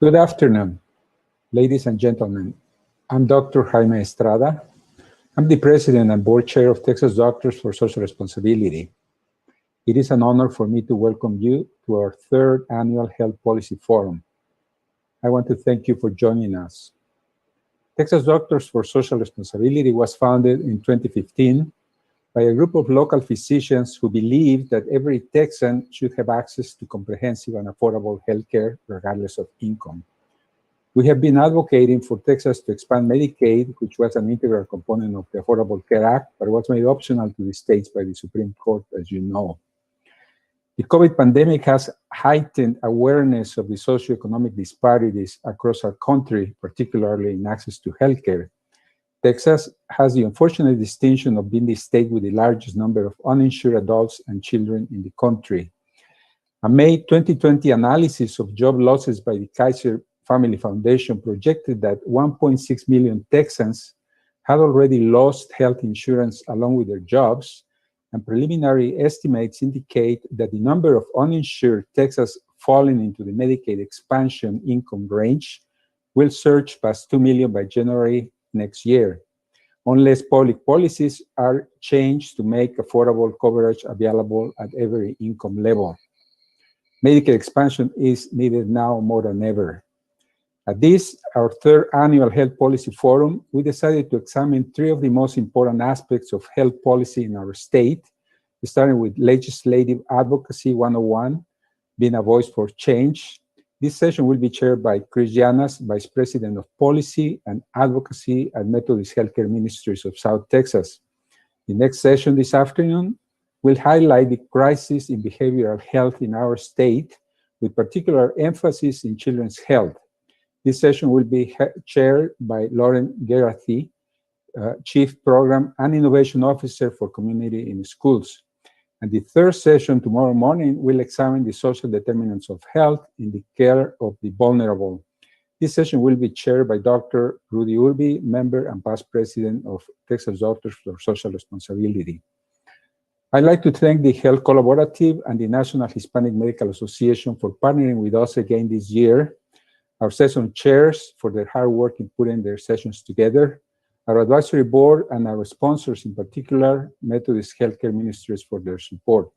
Good afternoon, ladies and gentlemen. I'm Dr. Jaime Estrada. I'm the President and Board Chair of Texas Doctors for Social Responsibility. It is an honor for me to welcome you to our third annual Health Policy Forum. I want to thank you for joining us. Texas Doctors for Social Responsibility was founded in 2015 by a group of local physicians who believe that every Texan should have access to comprehensive and affordable health care regardless of income. We have been advocating for Texas to expand Medicaid, which was an integral component of the Affordable Care Act, but was made optional to the states by the Supreme Court, as you know. The COVID pandemic has heightened awareness of the socioeconomic disparities across our country, particularly in access to healthcare. Texas has the unfortunate distinction of being the state with the largest number of uninsured adults and children in the country. A May 2020 analysis of job losses by the Kaiser Family Foundation projected that 1.6 million Texans had already lost health insurance along with their jobs, and preliminary estimates indicate that the number of uninsured Texans falling into the Medicaid expansion income range will surge past 2 million by January next year, unless public policies are changed to make affordable coverage available at every income level. Medicaid expansion is needed now more than ever. At this, our third annual Health Policy Forum, we decided to examine three of the most important aspects of health policy in our state, starting with Legislative Advocacy 101, being a voice for change. This session will be chaired by Chris Llanas, Vice President of Policy and Advocacy at Methodist Healthcare Ministries of South Texas. The next session this afternoon will highlight the crisis in behavioral health in our state, with particular emphasis in children's health. This session will be chaired by Lauren Geraghty, Chief Program and Innovation Officer for Community in Schools. And the third session tomorrow morning will examine the social determinants of health in the care of the vulnerable. This session will be chaired by Dr. Rudy Urbi, member and past president of Texas Doctors for Social Responsibility. I'd like to thank the Health Collaborative and the National Hispanic Medical Association for partnering with us again this year, our session chairs for their hard work in putting their sessions together, our advisory board, and our sponsors, in particular, Methodist Healthcare Ministries, for their support.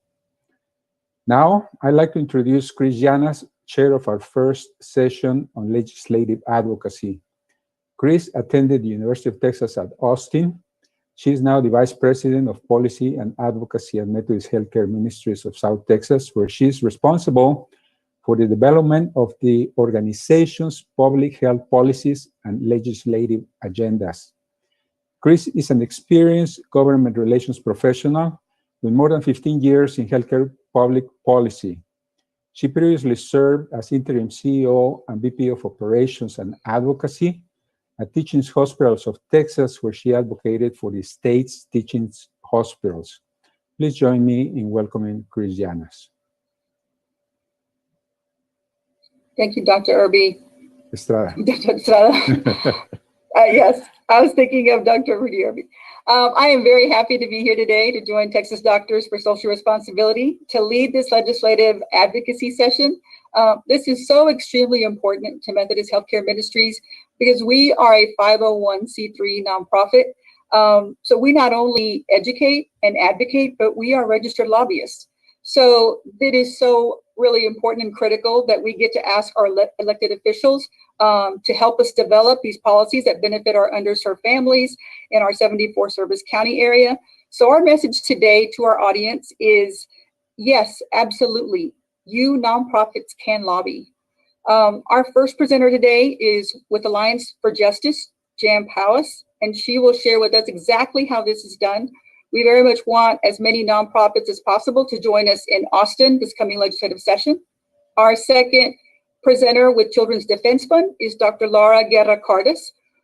Now, I'd like to introduce Chris Llanas, chair of our first session on legislative advocacy. Chris attended the University of Texas at Austin. She is now the Vice President of Policy and Advocacy at Methodist Healthcare Ministries of South Texas, where she is responsible for the development of the organization's public health policies and legislative agendas. Chris is an experienced government relations professional with more than 15 years in healthcare public policy. She previously served as interim CEO and VP of Operations and Advocacy at Teaching Hospitals of Texas, where she advocated for the state's teaching hospitals. Please join me in welcoming Chris Llanas. Thank you, Dr. Urbi. Estrada. Dr. Estrada. Yes, I was thinking of Dr. Rudy Urbi. I am very happy to be here today to join Texas Doctors for Social Responsibility to lead this legislative advocacy session. This is so extremely important to Methodist Healthcare Ministries because we are a 501c3 nonprofit. So we not only educate and advocate, but we are registered lobbyists. So it is so really important and critical that we get to ask our elected officials to help us develop these policies that benefit our underserved families in our 74 service county area. So our message today to our audience is, yes, absolutely, you nonprofits can lobby. Our first presenter today is with Alliance for Justice, Jan Powis, and she will share with us exactly how this is done. We very much want as many nonprofits as possible to join us in Austin this coming legislative session. Our second presenter with Children's Defense Fund is Dr. Laura Guerra Cardis,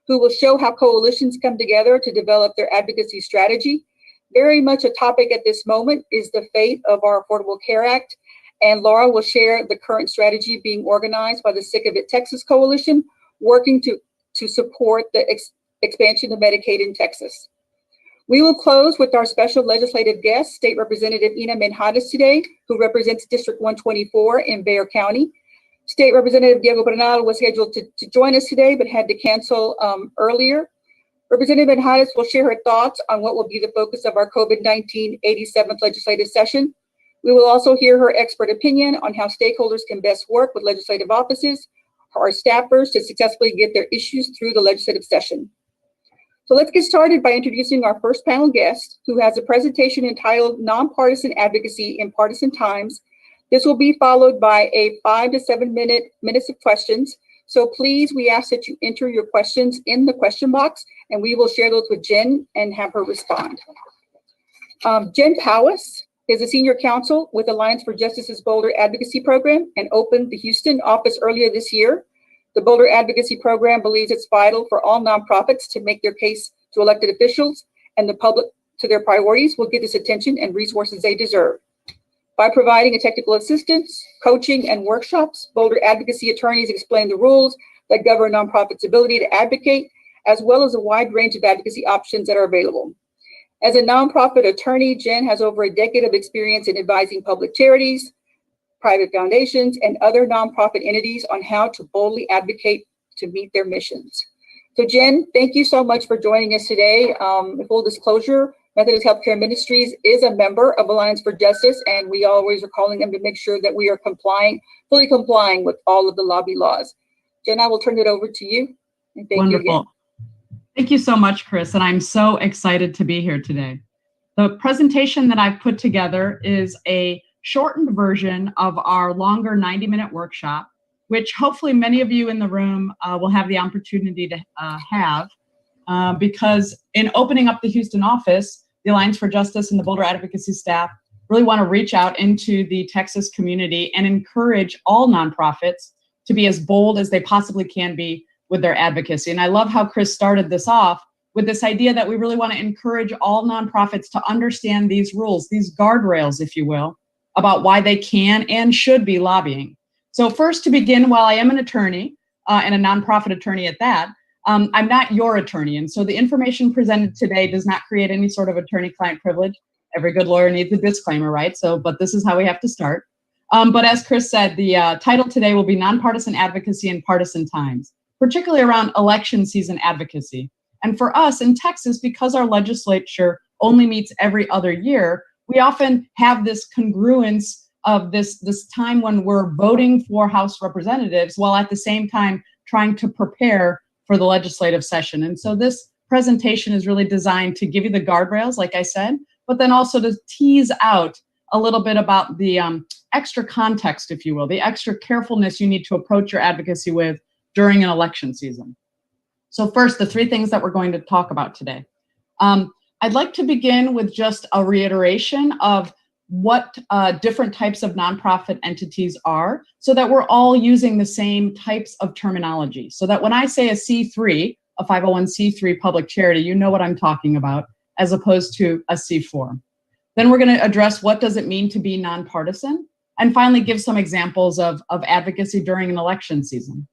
who will show how coalitions come together to develop their advocacy strategy. Very much a topic at this moment is the fate of our Affordable Care Act, and Laura will share the current strategy being organized by the Sick of It Texas Coalition, working to support the expansion of Medicaid in Texas. We will close with our special legislative guest, State Representative Ina Menjadas today, who represents District 124 in Bexar County. State Representative Diego Bernal was scheduled to join us today, but had to cancel earlier. Representative Benitez will share her thoughts on what will be the focus of our COVID-19 87th legislative session. We will also hear her expert opinion on how stakeholders can best work with legislative offices, our staffers, to successfully get their issues through the legislative session. So let's get started by introducing our first panel guest, who has a presentation entitled Nonpartisan Advocacy in Partisan Times. This will be followed by a 5 to 7 minutes of questions. So please, we ask that you enter your questions in the question box, and we will share those with Jen and have her respond. Jen Powis is a senior counsel with Alliance for Justice's Boulder Advocacy Program and opened the Houston office earlier this year. The Boulder Advocacy Program believes it's vital for all nonprofits to make their case to elected officials, and the public to their priorities will get this attention and resources they deserve. By providing technical assistance, coaching, and workshops, Boulder advocacy attorneys explain the rules that govern nonprofits' ability to advocate, as well as a wide range of advocacy options that are available. As a nonprofit attorney, Jen has over a decade of experience in advising public charities, private foundations, and other nonprofit entities on how to boldly advocate to meet their missions. So Jen, thank you so much for joining us today. Full disclosure, Methodist Healthcare Ministries is a member of Alliance for Justice, and we always are calling them to make sure that we are fully complying with all of the lobby laws. Jen, I will turn it over to you. And thank you again. Thank you so much, Chris, and I'm so excited to be here today. The presentation that I've put together is a shortened version of our longer 90-minute workshop, which hopefully many of you in the room will have the opportunity to have, because in opening up the Houston office, the Alliance for Justice and the Boulder Advocacy staff really want to reach out into the Texas community and encourage all nonprofits to be as bold as they possibly can be with their advocacy. And I love how Chris started this off with this idea that we really want to encourage all nonprofits to understand these rules, these guardrails, if you will, about why they can and should be lobbying. So first, to begin, while I am an attorney and a nonprofit attorney at that, I'm not your attorney. And so the information presented today does not create any sort of attorney-client privilege. Every good lawyer needs a disclaimer, right? But this is how we have to start. But as Chris said, the title today will be Nonpartisan Advocacy in Partisan Times, particularly around election season advocacy. And for us in Texas, because our legislature only meets every other year, we often have this congruence of this time when we're voting for House representatives while at the same time trying to prepare for the legislative session. And so this presentation is really designed to give you the guardrails, like I said, but then also to tease out a little bit about the extra context, if you will, the extra carefulness you need to approach your advocacy with during an election season. So first, the three things that we're going to talk about today. I'd like to begin with just a reiteration of what different types of nonprofit entities are, so that we're all using the same types of terminology. So that when I say a C3, a 501c3 public charity, you know what I'm talking about, as opposed to a C4. Then we're going to address what does it mean to be nonpartisan, and finally give some examples of advocacy during an election season.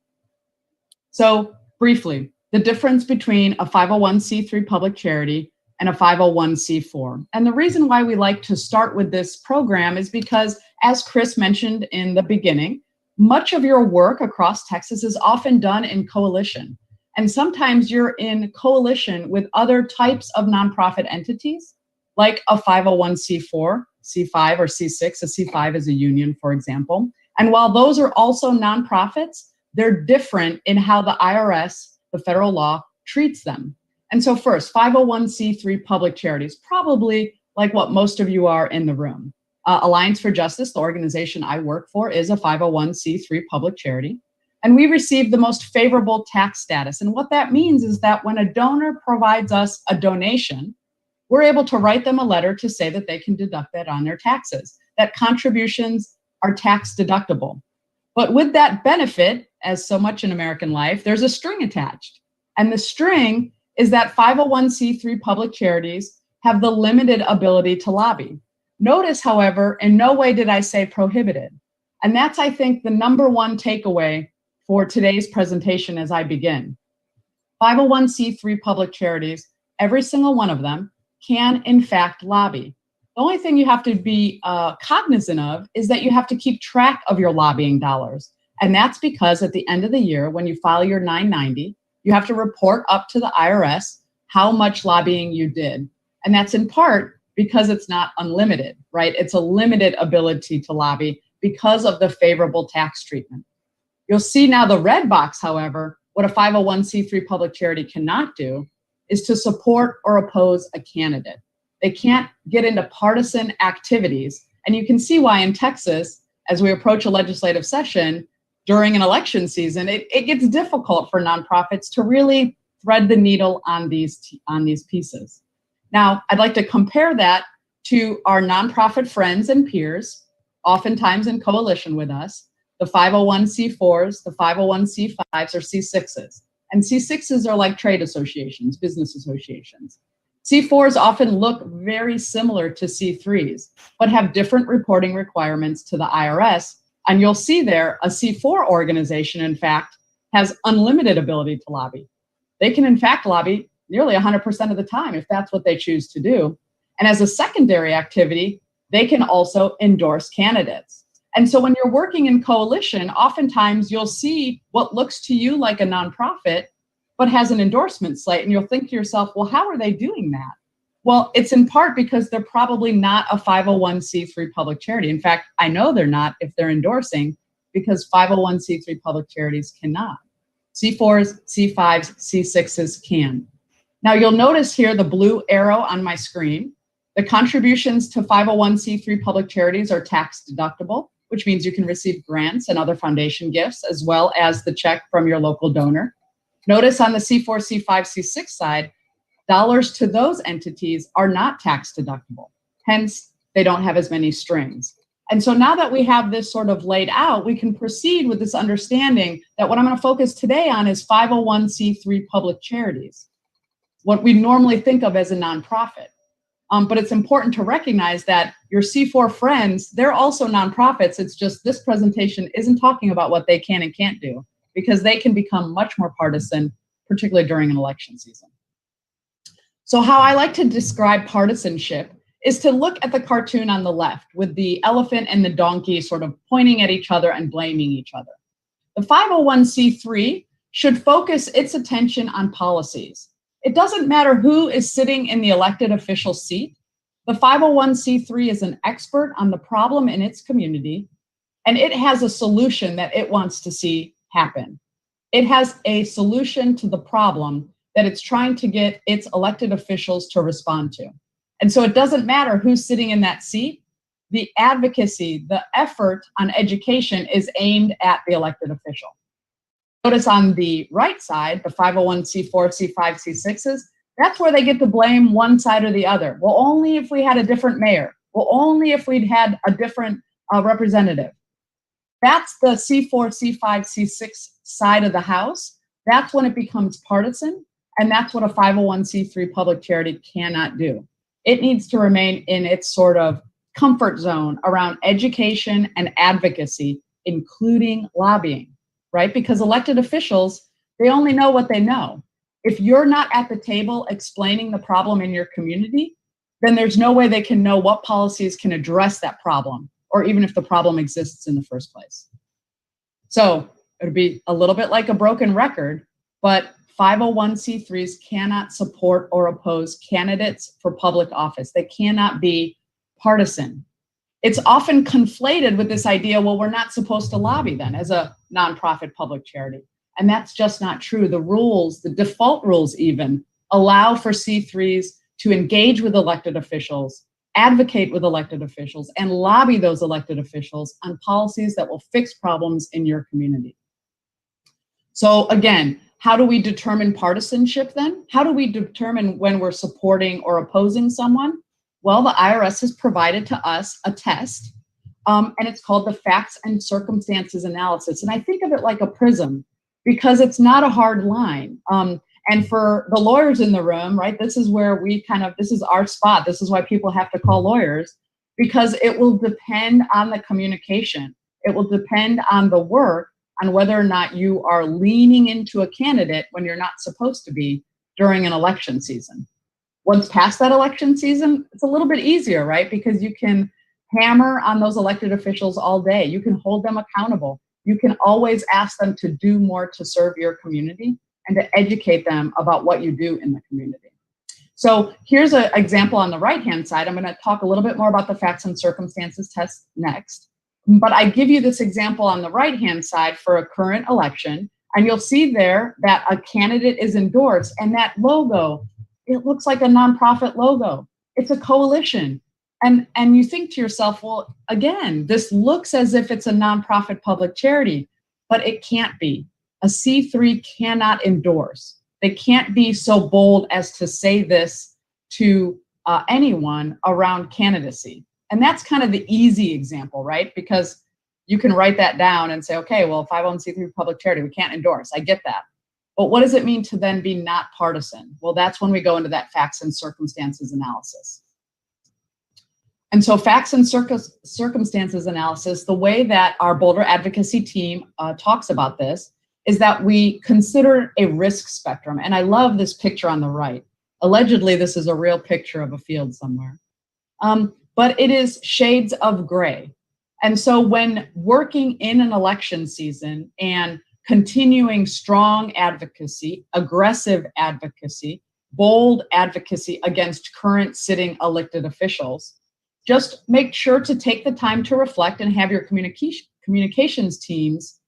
So briefly, the difference between a 501c3 public charity and a 501c4. And the reason why we like to start with this program is because, as Chris mentioned in the beginning, much of your work across Texas is often done in coalition. And sometimes you're in coalition with other types of nonprofit entities, like a 501c4, C5, or C6. A C5 is a union, for example. And while those are also nonprofits, they're different in how the IRS, the federal law, treats them. And so first, 501c3 public charities, probably like what most of you are in the room. Alliance for Justice, the organization I work for, is a 501c3 public charity. And we receive the most favorable tax status. And what that means is that when a donor provides us a donation, we're able to write them a letter to say that they can deduct that on their taxes, that contributions are tax deductible. But with that benefit, as so much in American life, there's a string attached. And the string is that 501c3 public charities have the limited ability to lobby. Notice, however, in no way did I say prohibited. And that's, I think, the number one takeaway for today's presentation as I begin. 501c3 public charities, every single one of them, can in fact lobby. The only thing you have to be cognizant of is that you have to keep track of your lobbying dollars. And that's because at the end of the year, when you file your 990, you have to report up to the IRS how much lobbying you did. And that's in part because it's not unlimited, right? It's a limited ability to lobby because of the favorable tax treatment. You'll see now the red box, however, what a 501c3 public charity cannot do is to support or oppose a candidate. They can't get into partisan activities. And you can see why in Texas, as we approach a legislative session during an election season, it gets difficult for nonprofits to really thread the needle on these pieces. Now, I'd like to compare that to our nonprofit friends and peers, oftentimes in coalition with us, the 501c4s, the 501c5s, or C6s. And C6s are like trade associations, business associations. C4s often look very similar to C3s, but have different reporting requirements to the IRS. And you'll see there, a C4 organization, in fact, has unlimited ability to lobby. They can, in fact, lobby nearly 100% of the time if that's what they choose to do. And as a secondary activity, they can also endorse candidates. And so when you're working in coalition, oftentimes you'll see what looks to you like a nonprofit, but has an endorsement slate. And you'll think to yourself, well, how are they doing that? Well, it's in part because they're probably not a 501c3 public charity. In fact, I know they're not if they're endorsing, because 501c3 public charities cannot. C4s, C5s, C6s can. Now you'll notice here the blue arrow on my screen. The contributions to 501c3 public charities are tax deductible, which means you can receive grants and other foundation gifts, as well as the check from your local donor. Notice on the C4, C5, C6 side, dollars to those entities are not tax deductible. Hence, they don't have as many strings. And so now that we have this sort of laid out, we can proceed with this understanding that what I'm going to focus today on is 501c3 public charities, what we normally think of as a nonprofit. But it's important to recognize that your C4 friends, they're also nonprofits. It's just this presentation isn't talking about what they can and can't do, because they can become much more partisan, particularly during an election season. So how I like to describe partisanship is to look at the cartoon on the left with the elephant and the donkey sort of pointing at each other and blaming each other. The 501c3 should focus its attention on policies. It doesn't matter who is sitting in the elected official seat. The 501c3 is an expert on the problem in its community, and it has a solution that it wants to see happen. It has a solution to the problem that it's trying to get its elected officials to respond to. And so it doesn't matter who's sitting in that seat. The advocacy, the effort on education is aimed at the elected official. Notice on the right side, the 501c4, C5, C6s, that's where they get to blame one side or the other. Well, only if we had a different mayor. Well, only if we'd had a different representative. That's the C4, C5, C6 side of the house. That's when it becomes partisan, and that's what a 501c3 public charity cannot do. It needs to remain in its sort of comfort zone around education and advocacy, including lobbying, right? Because elected officials, they only know what they know. If you're not at the table explaining the problem in your community, then there's no way they can know what policies can address that problem, or even if the problem exists in the first place. So it would be a little bit like a broken record, but 501c3s cannot support or oppose candidates for public office. They cannot be partisan. It's often conflated with this idea, well, we're not supposed to lobby then as a nonprofit public charity. And that's just not true. The rules, the default rules even, allow for C3s to engage with elected officials, advocate with elected officials, and lobby those elected officials on policies that will fix problems in your community. So again, how do we determine partisanship then? How do we determine when we're supporting or opposing someone? Well, the IRS has provided to us a test, and it's called the Facts and Circumstances Analysis. And I think of it like a prism, because it's not a hard line. And for the lawyers in the room, right, this is where this is our spot. This is why people have to call lawyers, because it will depend on the communication. It will depend on the work, on whether or not you are leaning into a candidate when you're not supposed to be during an election season. Once past that election season, it's a little bit easier, right? Because you can hammer on those elected officials all day. You can hold them accountable. you can always ask them to do more to serve your community and to educate them about what you do in the community. So here's an example on the right-hand side. I'm going to talk a little bit more about the facts and circumstances test next. But I give you this example on the right-hand side for a current election, and you'll see there that a candidate is endorsed, and that logo, it looks like a nonprofit logo. It's a coalition. And you think to yourself, well, again, this looks as if it's a nonprofit public charity, but it can't be. A C3 cannot endorse. They can't be so bold as to say this to anyone around candidacy. And that's kind of the easy example, right? Because you can write that down and say, okay, well, 501c3 public charity, we can't endorse. I get that. But what does it mean to then be not partisan? Well, that's when we go into that facts and circumstances analysis. And so facts and circumstances analysis, the way that our Boulder Advocacy team talks about this is that we consider a risk spectrum. And I love this picture on the right. Allegedly, this is a real picture of a field somewhere. But it is shades of gray. And so when working in an election season and continuing strong advocacy, aggressive advocacy, bold advocacy against current sitting elected officials, just make sure to take the time to reflect and have your communications teams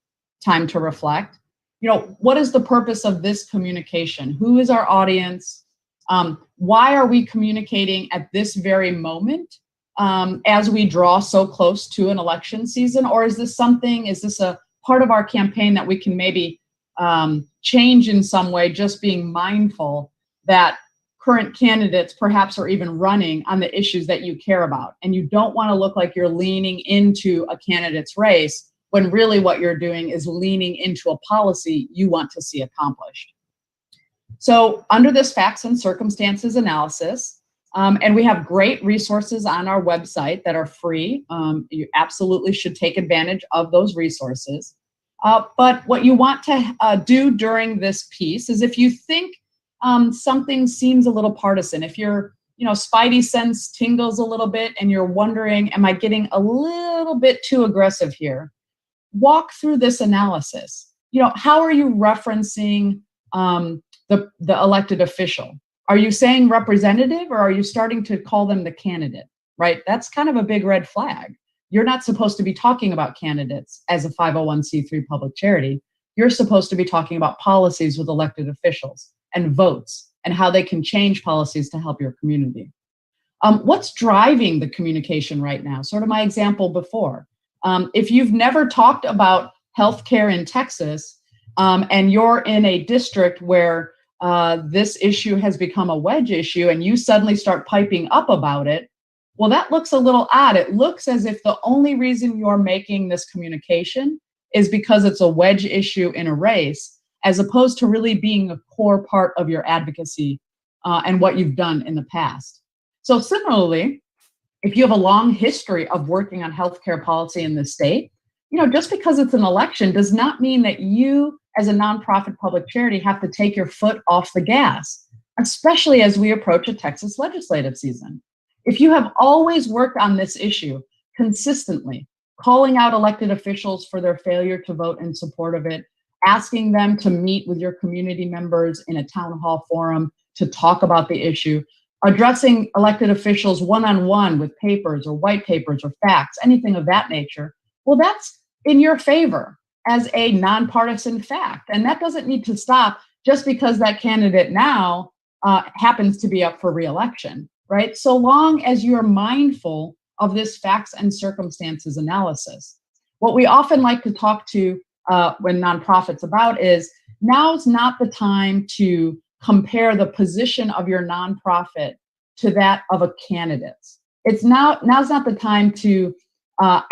time to reflect. You know, what is the purpose of this communication? Who is our audience? Why are we communicating at this very moment as we draw so close to an election season? Or is this a part of our campaign that we can maybe change in some way, just being mindful that current candidates perhaps are even running on the issues that you care about, and you don't want to look like you're leaning into a candidate's race when really what you're doing is leaning into a policy you want to see accomplished. So under this facts and circumstances analysis, and we have great resources on our website that are free. You absolutely should take advantage of those resources. But what you want to do during this piece is, if you think something seems a little partisan, if your spidey sense tingles a little bit and you're wondering, am I getting a little bit too aggressive here? Walk through this analysis. How are you referencing the elected official? Are you saying representative, or are you starting to call them the candidate, right? That's kind of a big red flag. You're not supposed to be talking about candidates as a 501c3 public charity. You're supposed to be talking about policies with elected officials and votes and how they can change policies to help your community. What's driving the communication right now? Sort of my example before. If you've never talked about healthcare in Texas, and you're in a district where this issue has become a wedge issue and you suddenly start piping up about it, well, that looks a little odd. It looks as if the only reason you're making this communication is because it's a wedge issue in a race, as opposed to really being a core part of your advocacy and what you've done in the past. So similarly, if you have a long history of working on healthcare policy in the state, just because it's an election does not mean that you as a nonprofit public charity have to take your foot off the gas, especially as we approach a Texas legislative season. If you have always worked on this issue consistently, calling out elected officials for their failure to vote in support of it, asking them to meet with your community members in a town hall forum to talk about the issue, addressing elected officials one-on-one with papers or white papers or facts, anything of that nature, well, that's in your favor as a nonpartisan fact. And that doesn't need to stop just because that candidate now happens to be up for re-election, right? So long as you're mindful of this facts and circumstances analysis. What we often like to talk to when nonprofits about is, now's not the time to compare the position of your nonprofit to that of a candidate's. Now's not the time to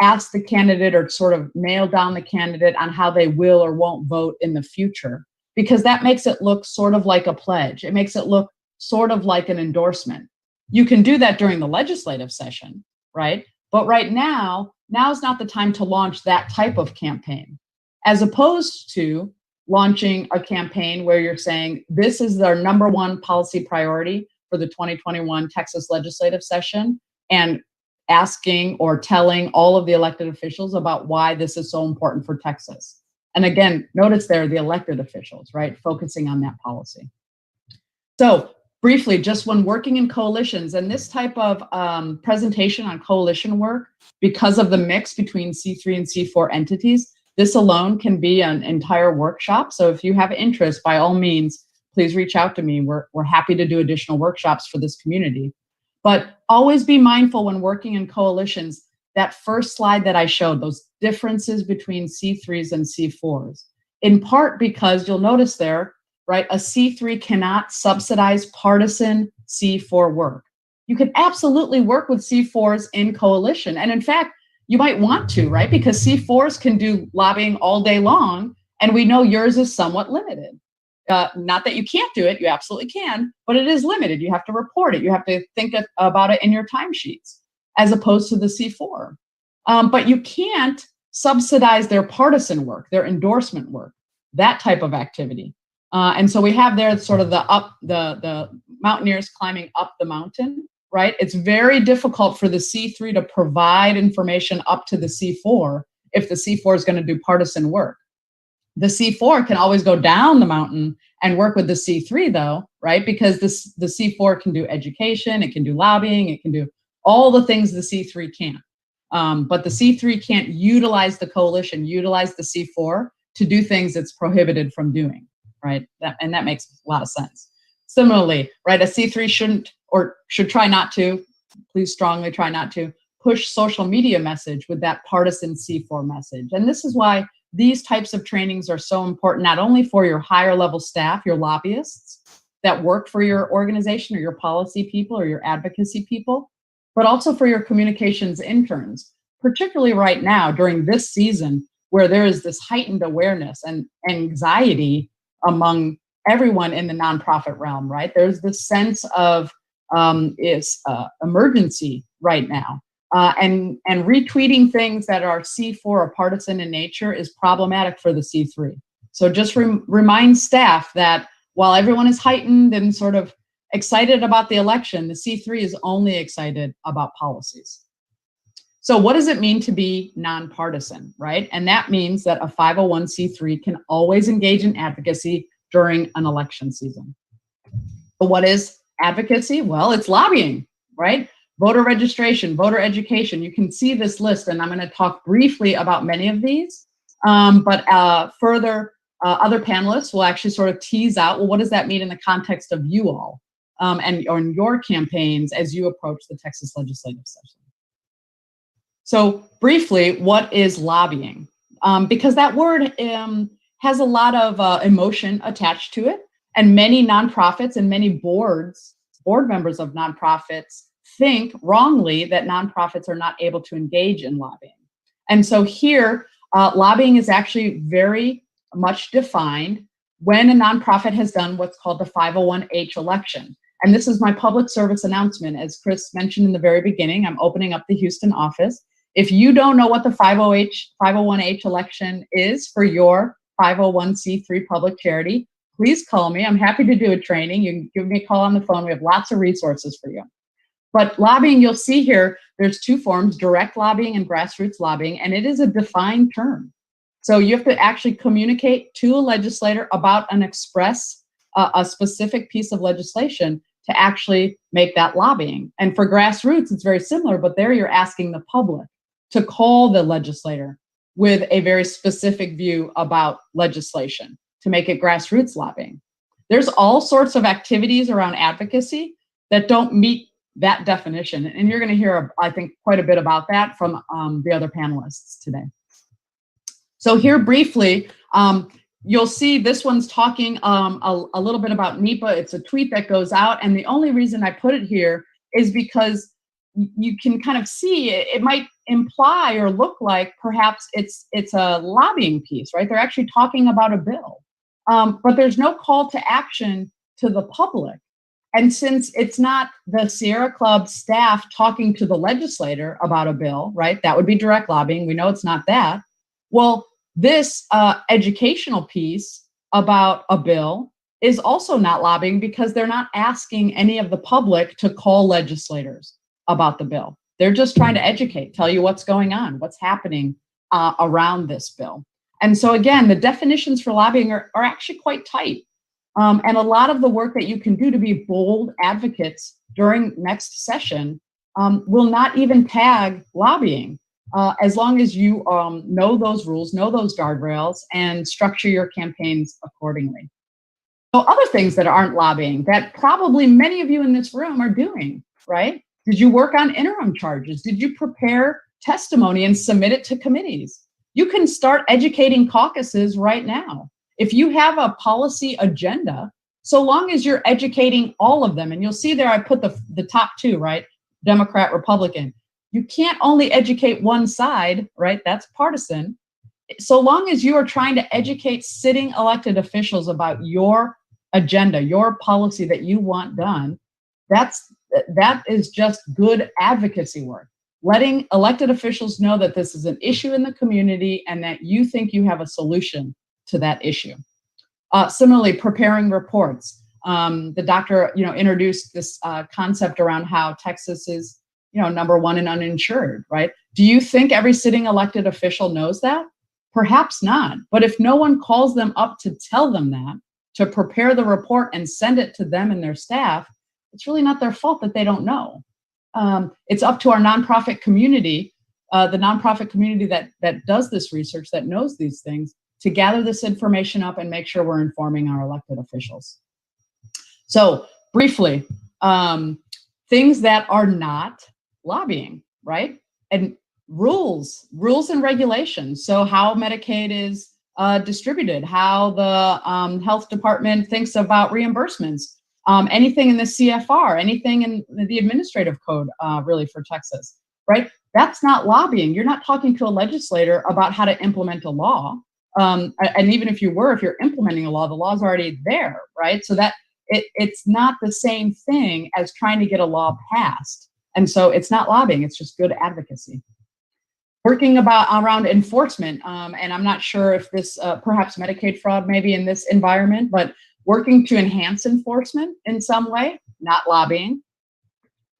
ask the candidate or sort of nail down the candidate on how they will or won't vote in the future, because that makes it look sort of like a pledge. It makes it look sort of like an endorsement. You can do that during the legislative session, right? But right now, now's not the time to launch that type of campaign, as opposed to launching a campaign where you're saying, this is our number one policy priority for the 2021 Texas legislative session, and asking or telling all of the elected officials about why this is so important for Texas. And again, notice there the elected officials, right, focusing on that policy. So briefly, just when working in coalitions, and this type of presentation on coalition work, because of the mix between C3 and C4 entities, this alone can be an entire workshop. So if you have interest, by all means, please reach out to me. We're happy to do additional workshops for this community. But always be mindful when working in coalitions, that first slide that I showed, those differences between C3s and C4s, in part because you'll notice there, right, a C3 cannot subsidize partisan C4 work. You can absolutely work with C4s in coalition. And in fact, you might want to, right? Because C4s can do lobbying all day long, and we know yours is somewhat limited. Not that you can't do it, you absolutely can, but it is limited. You have to report it. You have to think about it in your timesheets, as opposed to the C4. But you can't subsidize their partisan work, their endorsement work, that type of activity. And so we have there sort of the mountaineers climbing up the mountain, right? It's very difficult for the C3 to provide information up to the C4 if the C4 is going to do partisan work. The C4 can always go down the mountain and work with the C3 though, right? Because the C4 can do education, it can do lobbying, it can do all the things the C3 can't. But the C3 can't utilize the coalition, utilize the C4 to do things it's prohibited from doing, right? And that makes a lot of sense. Similarly, right, a C3 shouldn't or should try not to, please strongly try not to, push social media message with that partisan C4 message. And this is why these types of trainings are so important, not only for your higher level staff, your lobbyists that work for your organization or your policy people or your advocacy people, but also for your communications interns, particularly right now during this season where there is this heightened awareness and anxiety among everyone in the nonprofit realm, right? There's this sense of emergency right now. And retweeting things that are C4 or partisan in nature is problematic for the C3. So just remind staff that while everyone is heightened and sort of excited about the election, the C3 is only excited about policies. So what does it mean to be nonpartisan, right? And that means that a 501c3 can always engage in advocacy during an election season. But what is advocacy? Well, it's lobbying, right? Voter registration, voter education. You can see this list, and I'm going to talk briefly about many of these. But further, other panelists will actually sort of tease out, well, what does that mean in the context of you all and in your campaigns as you approach the Texas legislative session? So briefly, what is lobbying? Because that word has a lot of emotion attached to it, and many nonprofits and many board members of nonprofits think wrongly that nonprofits are not able to engage in lobbying. And so here, lobbying is actually very much defined when a nonprofit has done what's called the 501H election. And this is my public service announcement. As Chris mentioned in the very beginning, I'm opening up the Houston office. If you don't know what the 501H election is for your 501c3 public charity, please call me. I'm happy to do a training. You can give me a call on the phone. We have lots of resources for you. But lobbying, you'll see here, there's two forms, direct lobbying and grassroots lobbying, and it is a defined term. So you have to actually communicate to a legislator about a specific piece of legislation to actually make that lobbying. And for grassroots, it's very similar, but there you're asking the public to call the legislator with a very specific view about legislation to make it grassroots lobbying. There's all sorts of activities around advocacy that don't meet that definition. And you're going to hear, I think, quite a bit about that from the other panelists today. So here briefly, you'll see this one's talking a little bit about NEPA. It's a tweet that goes out. And the only reason I put it here is because you can kind of see it might imply or look like perhaps it's a lobbying piece, right? They're actually talking about a bill. But there's no call to action to the public. And since it's not the Sierra Club staff talking to the legislator about a bill, right? That would be direct lobbying. We know it's not that. Well, this educational piece about a bill is also not lobbying because they're not asking any of the public to call legislators about the bill. They're just trying to educate, tell you what's going on, what's happening around this bill. And so again, the definitions for lobbying are actually quite tight. And a lot of the work that you can do to be bold advocates during next session will not even tag lobbying, as long as you know those rules, know those guardrails, and structure your campaigns accordingly. So other things that aren't lobbying that probably many of you in this room are doing, right? Did you work on interim charges? Did you prepare testimony and submit it to committees? You can start educating caucuses right now. If you have a policy agenda, so long as you're educating all of them, and you'll see there I put the top two, right? Democrat, Republican. You can't only educate one side, right? That's partisan. So long as you are trying to educate sitting elected officials about your agenda, your policy that you want done, that is just good advocacy work. Letting elected officials know that this is an issue in the community and that you think you have a solution to that issue. Similarly, preparing reports. The doctor, introduced this concept around how Texas is, #1 in uninsured, right? Do you think every sitting elected official knows that? Perhaps not. But if no one calls them up to tell them that, to prepare the report and send it to them and their staff, it's really not their fault that they don't know. It's up to our nonprofit community, the nonprofit community that does this research, that knows these things, to gather this information up and make sure we're informing our elected officials. So briefly, things that are not lobbying, right? And rules and regulations. So how Medicaid is distributed, how the health department thinks about reimbursements, anything in the CFR, anything in the administrative code, really for Texas, right? That's not lobbying. You're not talking to a legislator about how to implement a law. And even if you're implementing a law, the law's already there, right? So that it's not the same thing as trying to get a law passed. And so it's not lobbying, it's just good advocacy. Working around enforcement, and I'm not sure if this, perhaps Medicaid fraud maybe in this environment, but working to enhance enforcement in some way, not lobbying.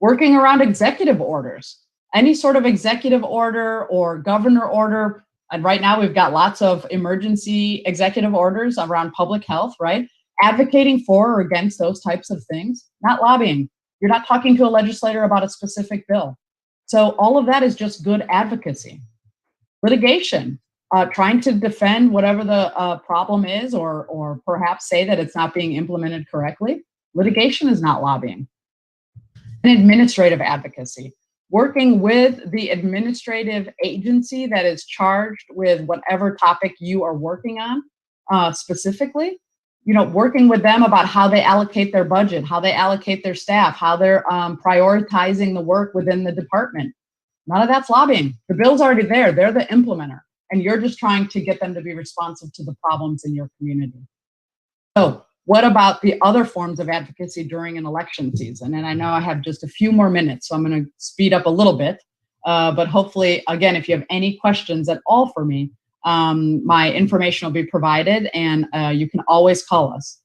Working around executive orders, any sort of executive order or governor order. And right now we've got lots of emergency executive orders around public health, right? Advocating for or against those types of things, not lobbying. You're not talking to a legislator about a specific bill. So all of that is just good advocacy. Litigation, trying to defend whatever the problem is, or perhaps say that it's not being implemented correctly. Litigation is not lobbying. And administrative advocacy, working with the administrative agency that is charged with whatever topic you are working on specifically, working with them about how they allocate their budget, how they allocate their staff, how they're prioritizing the work within the department. None of that's lobbying. The bill's already there. They're the implementer. And you're just trying to get them to be responsive to the problems in your community. So what about the other forms of advocacy during an election season? And I know I have just a few more minutes, so I'm going to speed up a little bit. But hopefully, again, if you have any questions at all for me, my information will be provided, and you can always call us.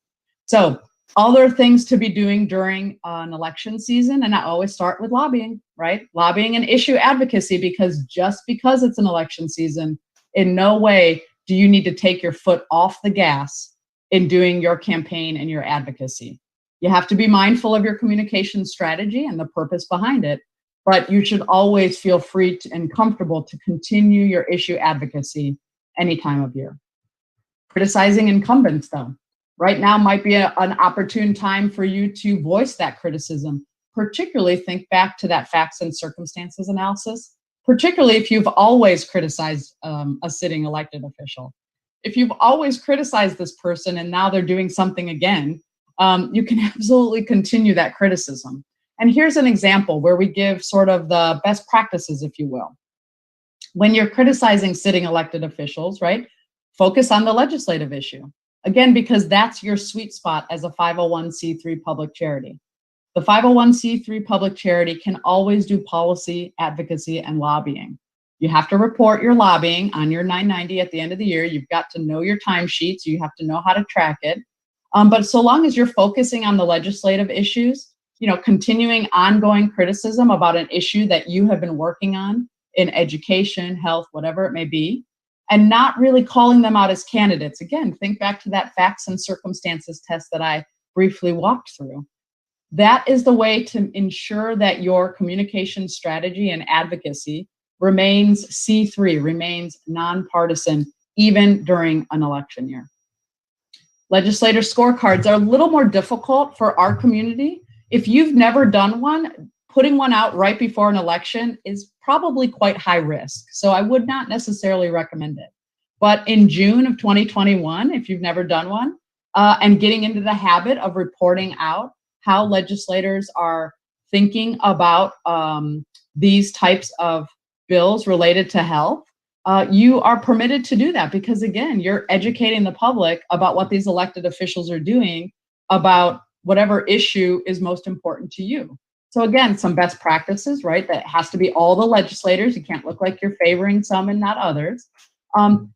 So other things to be doing during an election season, and I always start with lobbying, right? Lobbying and issue advocacy, because just because it's an election season, in no way do you need to take your foot off the gas in doing your campaign and your advocacy. You have to be mindful of your communication strategy and the purpose behind it, but you should always feel free and comfortable to continue your issue advocacy any time of year. Criticizing incumbents, though. Right now might be an opportune time for you to voice that criticism, particularly think back to that facts and circumstances analysis, particularly if you've always criticized a sitting elected official. If you've always criticized this person and now they're doing something again, you can absolutely continue that criticism. And here's an example where we give sort of the best practices, if you will. When you're criticizing sitting elected officials, right, focus on the legislative issue. Again, because that's your sweet spot as a 501c3 public charity. The 501c3 public charity can always do policy, advocacy, and lobbying. You have to report your lobbying on your 990 at the end of the year. You've got to know your timesheets. You have to know how to track it. But so long as you're focusing on the legislative issues, continuing ongoing criticism about an issue that you have been working on in education, health, whatever it may be, and not really calling them out as candidates. Again, think back to that facts and circumstances test that I briefly walked through. That is the way to ensure that your communication strategy and advocacy remains C3, remains nonpartisan, even during an election year. Legislator scorecards are a little more difficult for our community. If you've never done one, putting one out right before an election is probably quite high risk. So I would not necessarily recommend it. But in June of 2021, if you've never done one, and getting into the habit of reporting out how legislators are thinking about these types of bills related to health, you are permitted to do that because, again, you're educating the public about what these elected officials are doing about whatever issue is most important to you. So again, some best practices, right? That has to be all the legislators. You can't look like you're favoring some and not others.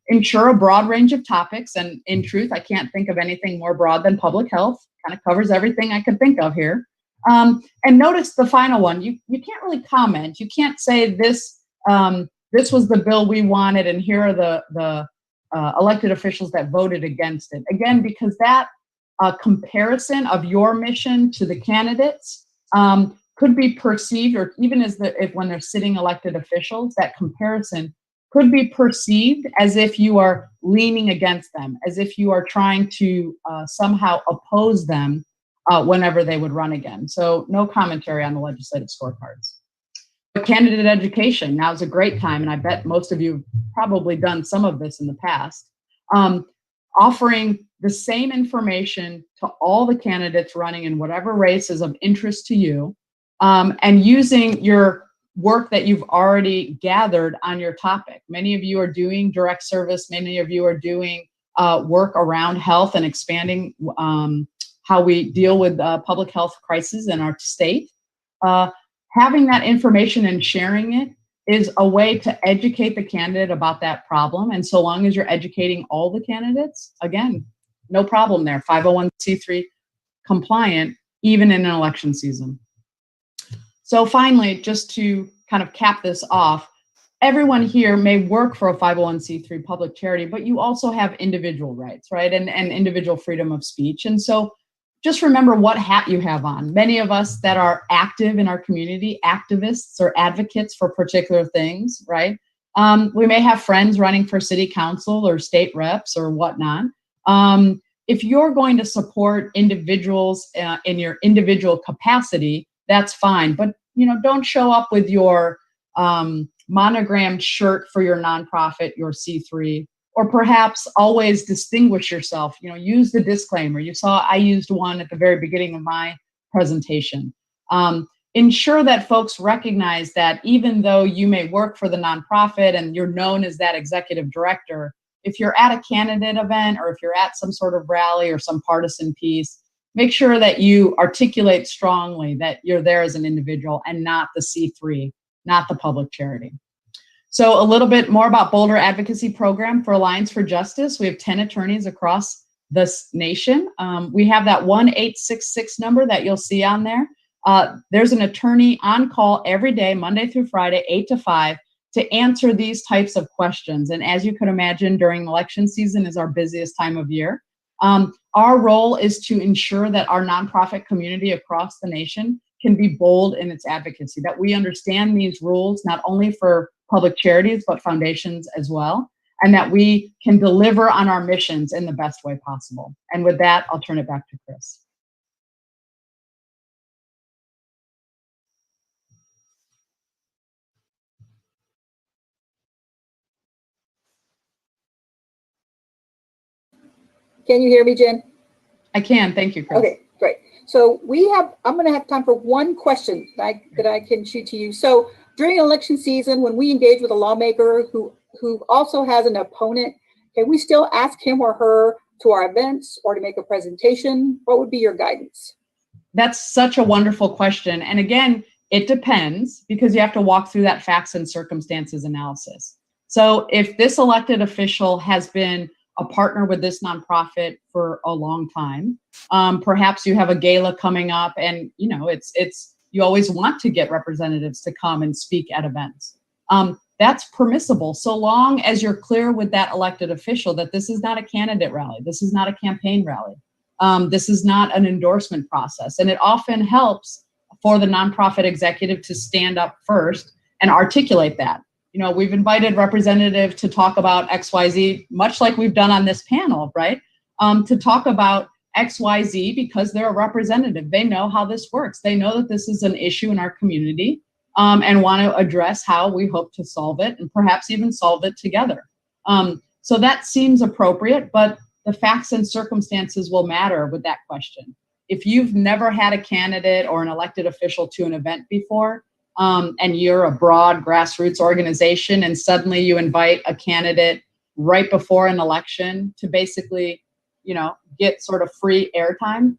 Ensure a broad range of topics. And in truth, I can't think of anything more broad than public health. Kind of covers everything I could think of here. And notice the final one. You can't really comment. You can't say this was the bill we wanted, and here are the elected officials that voted against it. Again, because that comparison of your mission to the candidates could be perceived, or even when they're sitting elected officials, that comparison could be perceived as if you are leaning against them, as if you are trying to somehow oppose them whenever they would run again. So no commentary on the legislative scorecards. But candidate education, now is a great time, and I bet most of you have probably done some of this in the past, offering the same information to all the candidates running in whatever race is of interest to you, and using your work that you've already gathered on your topic. Many of you are doing direct service. Many of you are doing work around health and expanding how we deal with public health crises in our state. Having that information and sharing it is a way to educate the candidate about that problem. And so long as you're educating all the candidates, again, no problem there. 501c3 compliant, even in an election season. So finally, just to kind of cap this off, everyone here may work for a 501c3 public charity, but you also have individual rights, right? And individual freedom of speech. And so just remember what hat you have on. Many of us that are active in our community, activists or advocates for particular things, right? We may have friends running for city council or state reps or whatnot. If you're going to support individuals in your individual capacity, that's fine. But don't show up with your monogrammed shirt for your nonprofit, your C3, or perhaps always distinguish yourself. Use the disclaimer. You saw I used one at the very beginning of my presentation. Ensure that folks recognize that even though you may work for the nonprofit and you're known as that executive director, if you're at a candidate event or if you're at some sort of rally or some partisan piece, make sure that you articulate strongly that you're there as an individual and not the C3, not the public charity. So a little bit more about Boulder Advocacy Program for Alliance for Justice. We have 10 attorneys across this nation. We have that 1-866 number that you'll see on there. There's an attorney on call every day, Monday through Friday, 8 to 5, to answer these types of questions. And as you can imagine, during election season is our busiest time of year. Our role is to ensure that our nonprofit community across the nation can be bold in its advocacy, that we understand these rules, not only for public charities, but foundations as well, and that we can deliver on our missions in the best way possible. And with that, I'll turn it back to Chris. Can you hear me, Jen? I can, thank you, Chris. Okay, great. So I'm going to have time for one question that I can shoot to you. So during election season, when we engage with a lawmaker who also has an opponent, can we still ask him or her to our events or to make a presentation? What would be your guidance? That's such a wonderful question. And again, it depends, because you have to walk through that facts and circumstances analysis. So if this elected official has been a partner with this nonprofit for a long time. Perhaps you have a gala coming up, and you always want to get representatives to come and speak at events. That's permissible, so long as you're clear with that elected official that this is not a candidate rally, this is not a campaign rally, this is not an endorsement process. And it often helps for the nonprofit executive to stand up first and articulate that. We've invited representatives to talk about XYZ, much like we've done on this panel, right? To talk about XYZ because they're a representative. They know how this works. They know that this is an issue in our community, and want to address how we hope to solve it, and perhaps even solve it together. So that seems appropriate, but the facts and circumstances will matter with that question. If you've never had a candidate or an elected official to an event before, and you're a broad grassroots organization, and suddenly you invite a candidate right before an election to basically, get sort of free airtime,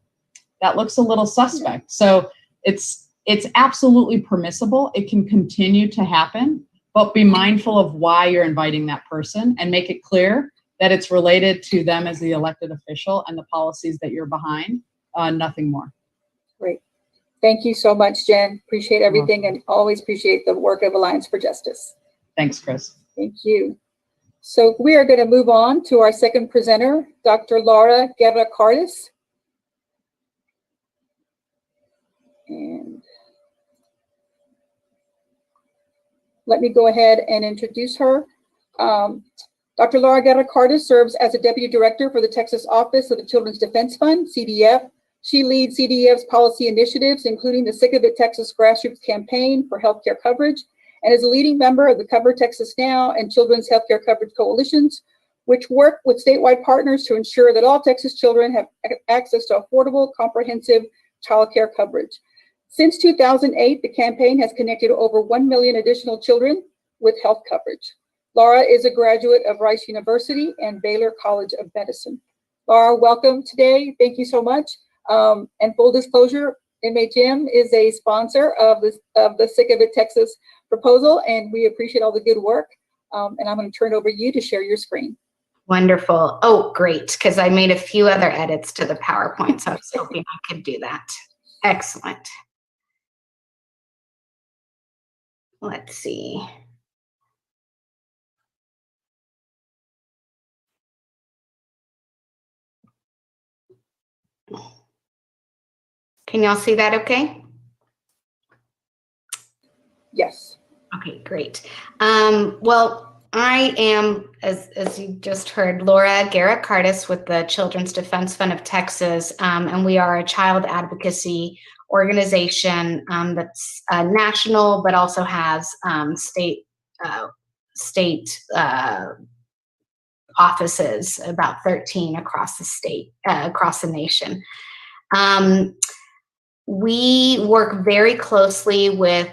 that looks a little suspect. So it's absolutely permissible. It can continue to happen, but be mindful of why you're inviting that person and make it clear that it's related to them as the elected official and the policies that you're behind, nothing more. Great. Thank you so much, Jen. Appreciate everything, and always appreciate the work of Alliance for Justice. Thanks, Chris. Thank you. So we are going to move on to our second presenter, Dr. Laura Guerra-Cardis. And let me go ahead and introduce her. Dr. Laura Guerra-Cardis serves as a Deputy Director for the Texas Office of the Children's Defense Fund, CDF. She leads CDF's policy initiatives, including the Sick of It Texas Grassroots Campaign for healthcare coverage, and is a leading member of the Cover Texas Now and Children's Healthcare Coverage Coalitions, which work with statewide partners to ensure that all Texas children have access to affordable, comprehensive childcare coverage. Since 2008, the campaign has connected over 1 million additional children with health coverage. Laura is a graduate of Rice University and Baylor College of Medicine. Laura, welcome today. Thank you so much. And full disclosure, MHM is a sponsor of the Sick of It Texas proposal, and we appreciate all the good work. And I'm going to turn it over to you to share your screen. Wonderful. Oh, great, because I made a few other edits to the PowerPoint, so I was hoping I could do that. Excellent. Let's see. Can y'all see that okay? Yes. Okay, great. Well, I am, as you just heard, Laura Guerra-Cardis with the Children's Defense Fund of Texas, and we are a child advocacy organization that's national, but also has state offices, about 13 across the state, across the nation. We work very closely with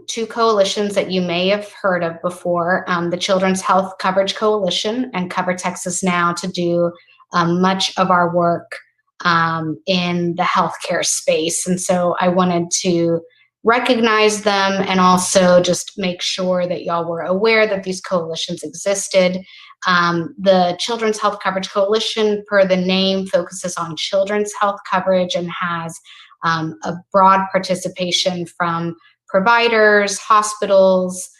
two coalitions that you may have heard of before, the Children's Health Coverage Coalition and Cover Texas Now, to do much of our work in the healthcare space. And so I wanted to recognize them and also just make sure that y'all were aware that these coalitions existed. The Children's Health Coverage Coalition, per the name, focuses on children's health coverage and has a broad participation from providers, hospitals,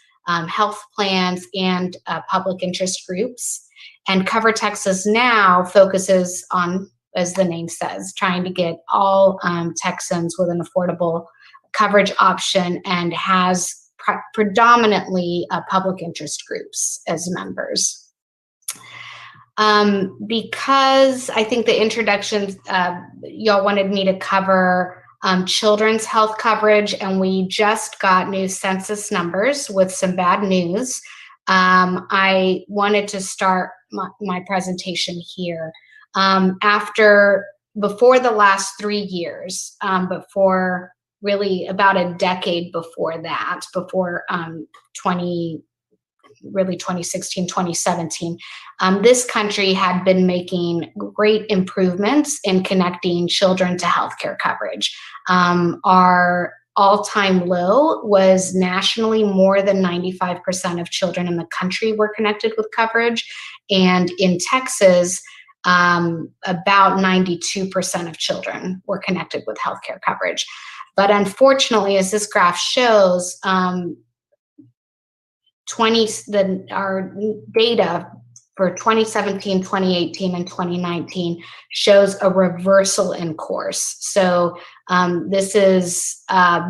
health plans, and public interest groups. And Cover Texas Now focuses on, as the name says, trying to get all Texans with an affordable coverage option, and has predominantly public interest groups as members. Because I think the introduction, y'all wanted me to cover children's health coverage, and we just got new census numbers with some bad news. I wanted to start my presentation here. Before the last 3 years, before really about a decade before that, before 2016, 2017, this country had been making great improvements in connecting children to healthcare coverage. Our all-time low was nationally more than 95% of children in the country were connected with coverage. And in Texas, about 92% of children were connected with healthcare coverage. But unfortunately, as this graph shows, our data for 2017, 2018, and 2019 shows a reversal in course. So this is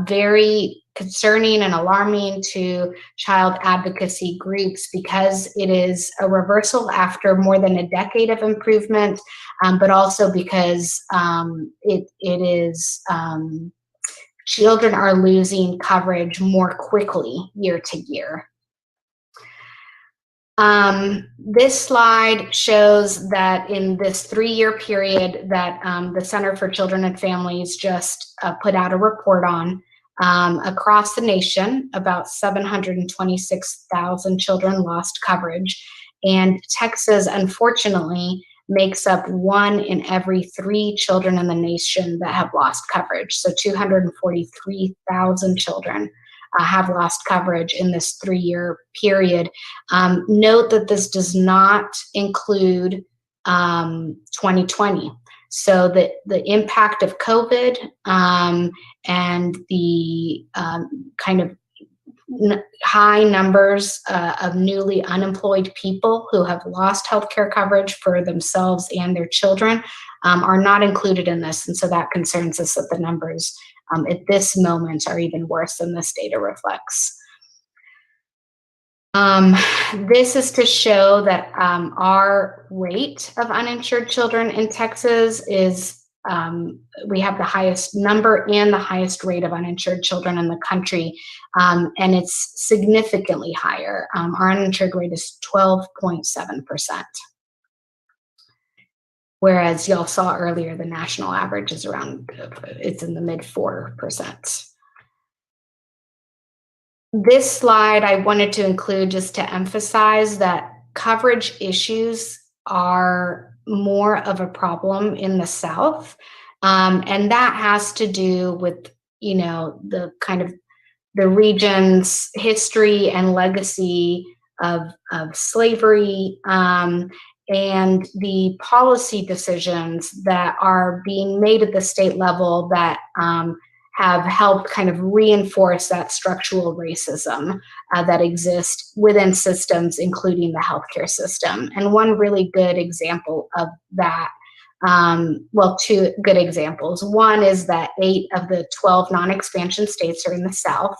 very concerning and alarming to child advocacy groups because it is a reversal after more than a decade of improvement, but also because it is children are losing coverage more quickly year to year. This slide shows that in this 3-year period that the Center for Children and Families just put out a report on, across the nation, about 726,000 children lost coverage. And Texas, unfortunately, makes up 1 in every 3 children in the nation that have lost coverage. So 243,000 children have lost coverage in this 3-year period. Note that this does not include 2020. So the impact of COVID and the kind of high numbers of newly unemployed people who have lost healthcare coverage for themselves and their children are not included in this. And so that concerns us that the numbers at this moment are even worse than this data reflects. This is to show that our rate of uninsured children in Texas is, we have the highest number and the highest rate of uninsured children in the country, and it's significantly higher. Our uninsured rate is 12.7%. Whereas y'all saw earlier, the national average is around, it's in the mid 4%. This slide I wanted to include just to emphasize that coverage issues are more of a problem in the South. And that has to do with, you know, the kind of the region's history and legacy of slavery, and the policy decisions that are being made at the state level that have helped kind of reinforce that structural racism that exists within systems, including the healthcare system. And one really good example of that, well, 2 good examples. One is that 8 of the 12 non-expansion states are in the South,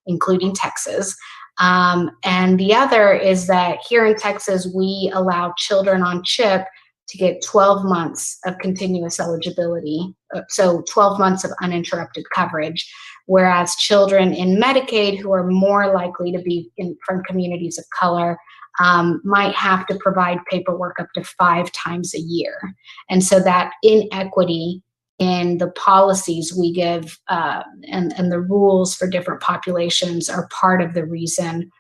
including Texas. And the other is that here in Texas, we allow children on CHIP to get 12 months of continuous eligibility, so 12 months of uninterrupted coverage, whereas children in Medicaid who are more likely to be from communities of color might have to provide paperwork up to 5 times a year. And so that inequity in the policies we give and the rules for different populations are part of the reason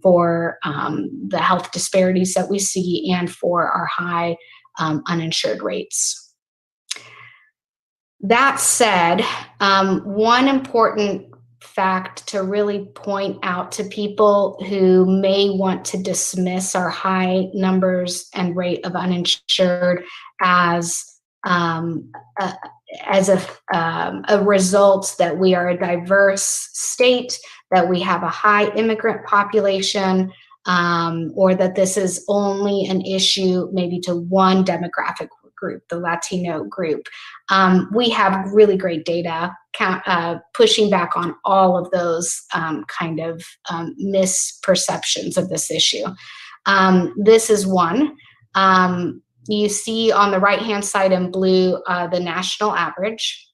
for the health disparities that we see and for our high uninsured rates. That said, one important fact to really point out to people who may want to dismiss our high numbers and rate of uninsured as a result that we are a diverse state, that we have a high immigrant population, or that this is only an issue maybe to one demographic group, the Latino group. We have really great data pushing back on all of those kind of misperceptions of this issue. This is one. You see on the right-hand side in blue, the national average.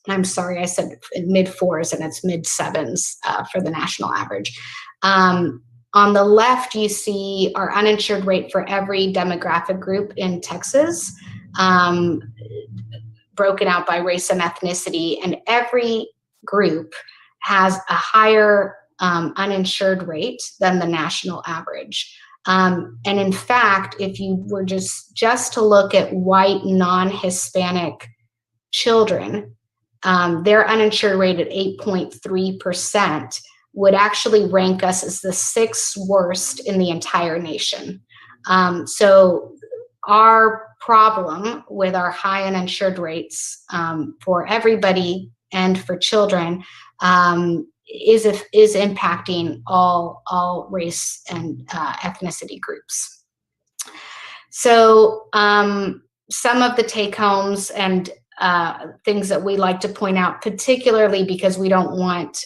I'm sorry, I said mid 4s and it's mid 7s for the national average. On the left, you see our uninsured rate for every demographic group in Texas, broken out by race and ethnicity, and every group has a higher uninsured rate than the national average. And in fact, if you were just to look at white non-Hispanic children, their uninsured rate at 8.3% would actually rank us as the 6th worst in the entire nation. So our problem with our high uninsured rates for everybody and for children is impacting all race and ethnicity groups. So some of the take-homes and things that we like to point out, particularly because we don't want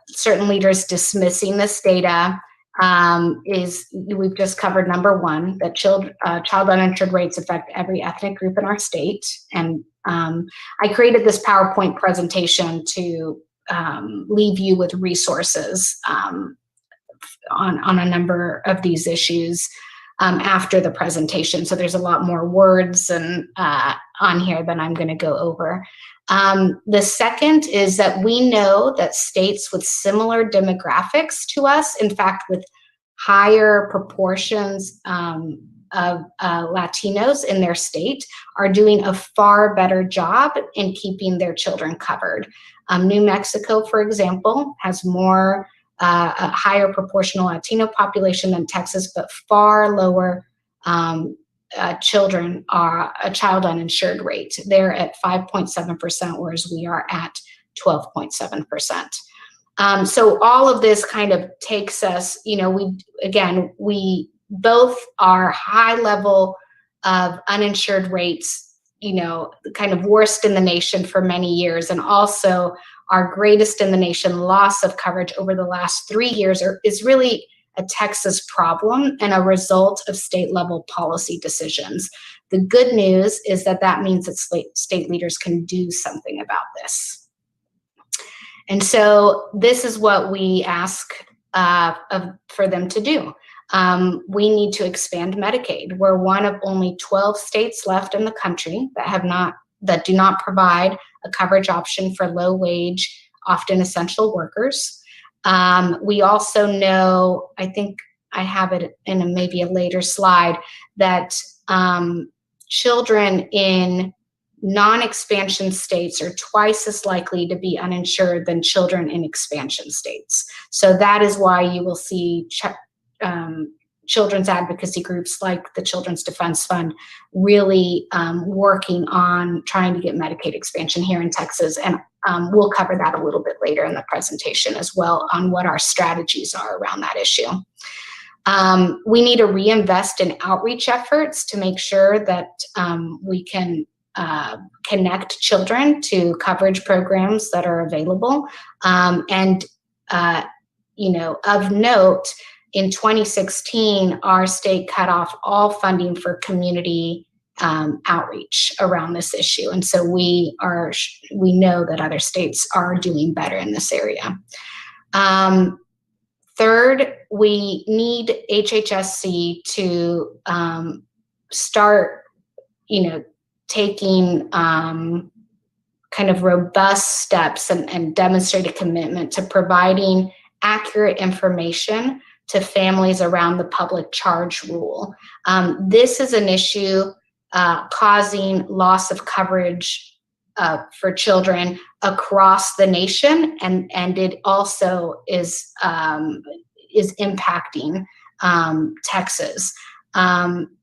certain leaders dismissing this data, is we've just covered number one, that child uninsured rates affect every ethnic group in our state. And I created this PowerPoint presentation to leave you with resources on a number of these issues after the presentation. So there's a lot more words and on here than I'm going to go over. The second is that we know that states with similar demographics to us, in fact, with higher proportions of Latinos in their state, are doing a far better job in keeping their children covered. New Mexico, for example, has a higher proportional Latino population than Texas, but far lower child uninsured rate. They're at 5.7%, whereas we are at 12.7%. So all of this kind of takes us, we both are high level of uninsured rates, kind of worst in the nation for many years, and also our greatest in the nation loss of coverage over the last 3 years is really a Texas problem and a result of state level policy decisions. The good news is that means that state leaders can do something about this. And so this is what we ask for them to do. We need to expand Medicaid. We're one of only 12 states left in the country that do not provide a coverage option for low wage, often essential workers. We also know, I think I have it in maybe a later slide, that children in non-expansion states are twice as likely to be uninsured than children in expansion states. So that is why you will see children's advocacy groups like the Children's Defense Fund really working on trying to get Medicaid expansion here in Texas. And we'll cover that a little bit later in the presentation as well on what our strategies are around that issue. We need to reinvest in outreach efforts to make sure that we can connect children to coverage programs that are available. Of note, in 2016, our state cut off all funding for community outreach around this issue. And so we know that other states are doing better in this area. Third, we need HHSC to start, taking kind of robust steps and demonstrate a commitment to providing accurate information to families around the public charge rule. This is an issue causing loss of coverage for children across the nation, and it also is impacting Texas.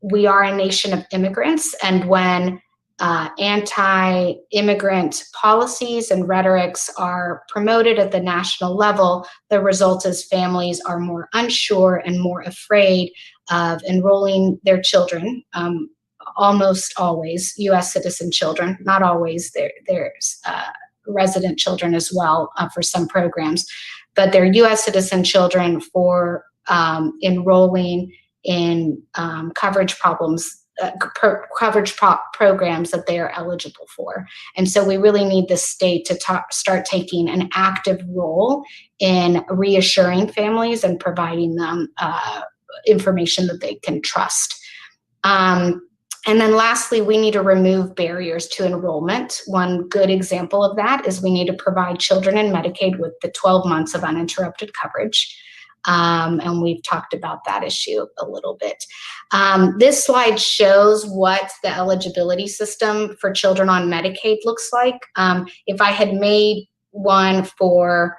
We are a nation of immigrants, and when anti-immigrant policies and rhetorics are promoted at the national level, the result is families are more unsure and more afraid of enrolling their children, almost always U.S. citizen children, not always, there's resident children as well for some programs, but they're U.S. citizen children for enrolling in coverage programs that they are eligible for. And so we really need the state to start taking an active role in reassuring families and providing them information that they can trust. And then lastly, we need to remove barriers to enrollment. One good example of that is we need to provide children in Medicaid with the 12 months of uninterrupted coverage. And we've talked about that issue a little bit. This slide shows what the eligibility system for children on Medicaid looks like. If I had made one for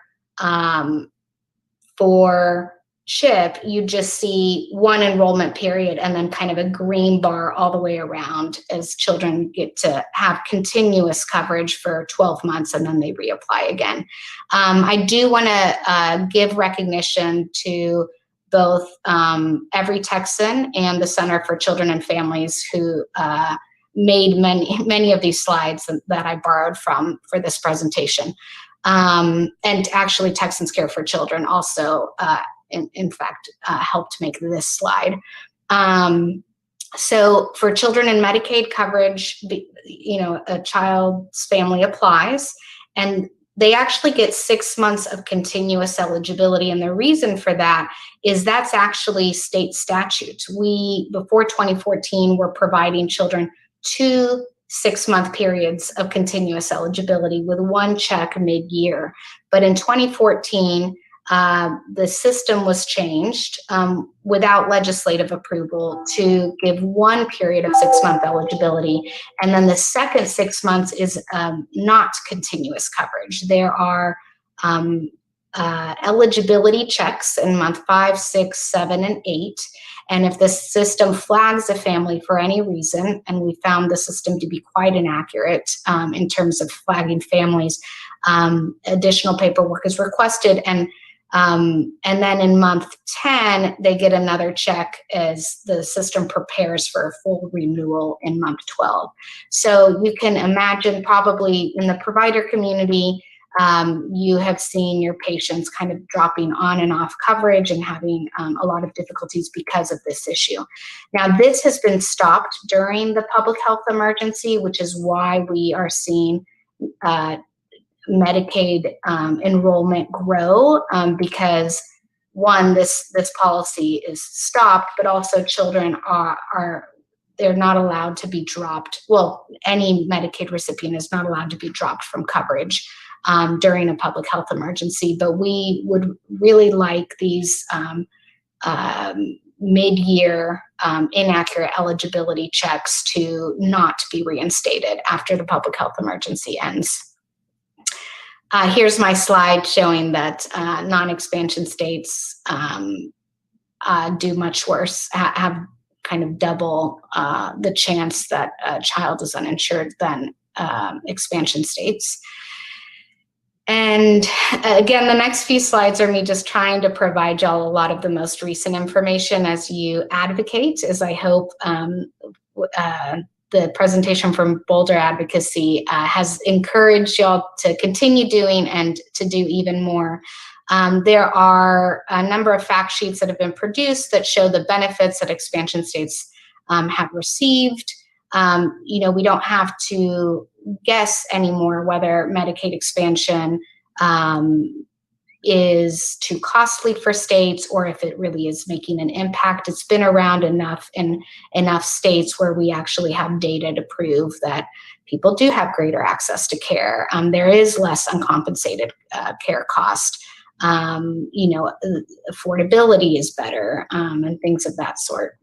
CHIP, you just see one enrollment period and then kind of a green bar all the way around as children get to have continuous coverage for 12 months and then they reapply again. I do want to give recognition to both Every Texan and the Center for Children and Families who made many of these slides that I borrowed from for this presentation. And actually Texans Care for Children also in fact, helped make this slide. So for children in Medicaid coverage, a child's family applies and they actually get 6 months of continuous eligibility. And the reason for that is that's actually state statute. We, before 2014, were providing children 2 6-month periods of continuous eligibility with one check mid-year. But in 2014, the system was changed without legislative approval to give one period of 6-month eligibility. And then the second 6 months is not continuous coverage. There are eligibility checks in month 5, 6, 7, and 8. And if the system flags a family for any reason, and we found the system to be quite inaccurate in terms of flagging families, additional paperwork is requested. And then in month 10, they get another check as the system prepares for a full renewal in month 12. So you can imagine probably in the provider community, you have seen your patients kind of dropping on and off coverage and having a lot of difficulties because of this issue. Now, this has been stopped during the public health emergency, which is why we are seeing Medicaid enrollment grow because one, this policy is stopped, but also children they're not allowed to be dropped. Well, any Medicaid recipient is not allowed to be dropped from coverage during a public health emergency, but we would really like these mid-year inaccurate eligibility checks to not be reinstated after the public health emergency ends. Here's my slide showing that non-expansion states do much worse, have kind of double the chance that a child is uninsured than expansion states. And again, the next few slides are me just trying to provide y'all a lot of the most recent information as you advocate, as I hope the presentation from Boulder Advocacy has encouraged y'all to continue doing and to do even more. There are a number of fact sheets that have been produced that show the benefits that expansion states have received. We don't have to guess anymore whether Medicaid expansion is too costly for states or if it really is making an impact. It's been around enough in enough states where we actually have data to prove that people do have greater access to care. There is less uncompensated care cost. Affordability is better and things of that sort.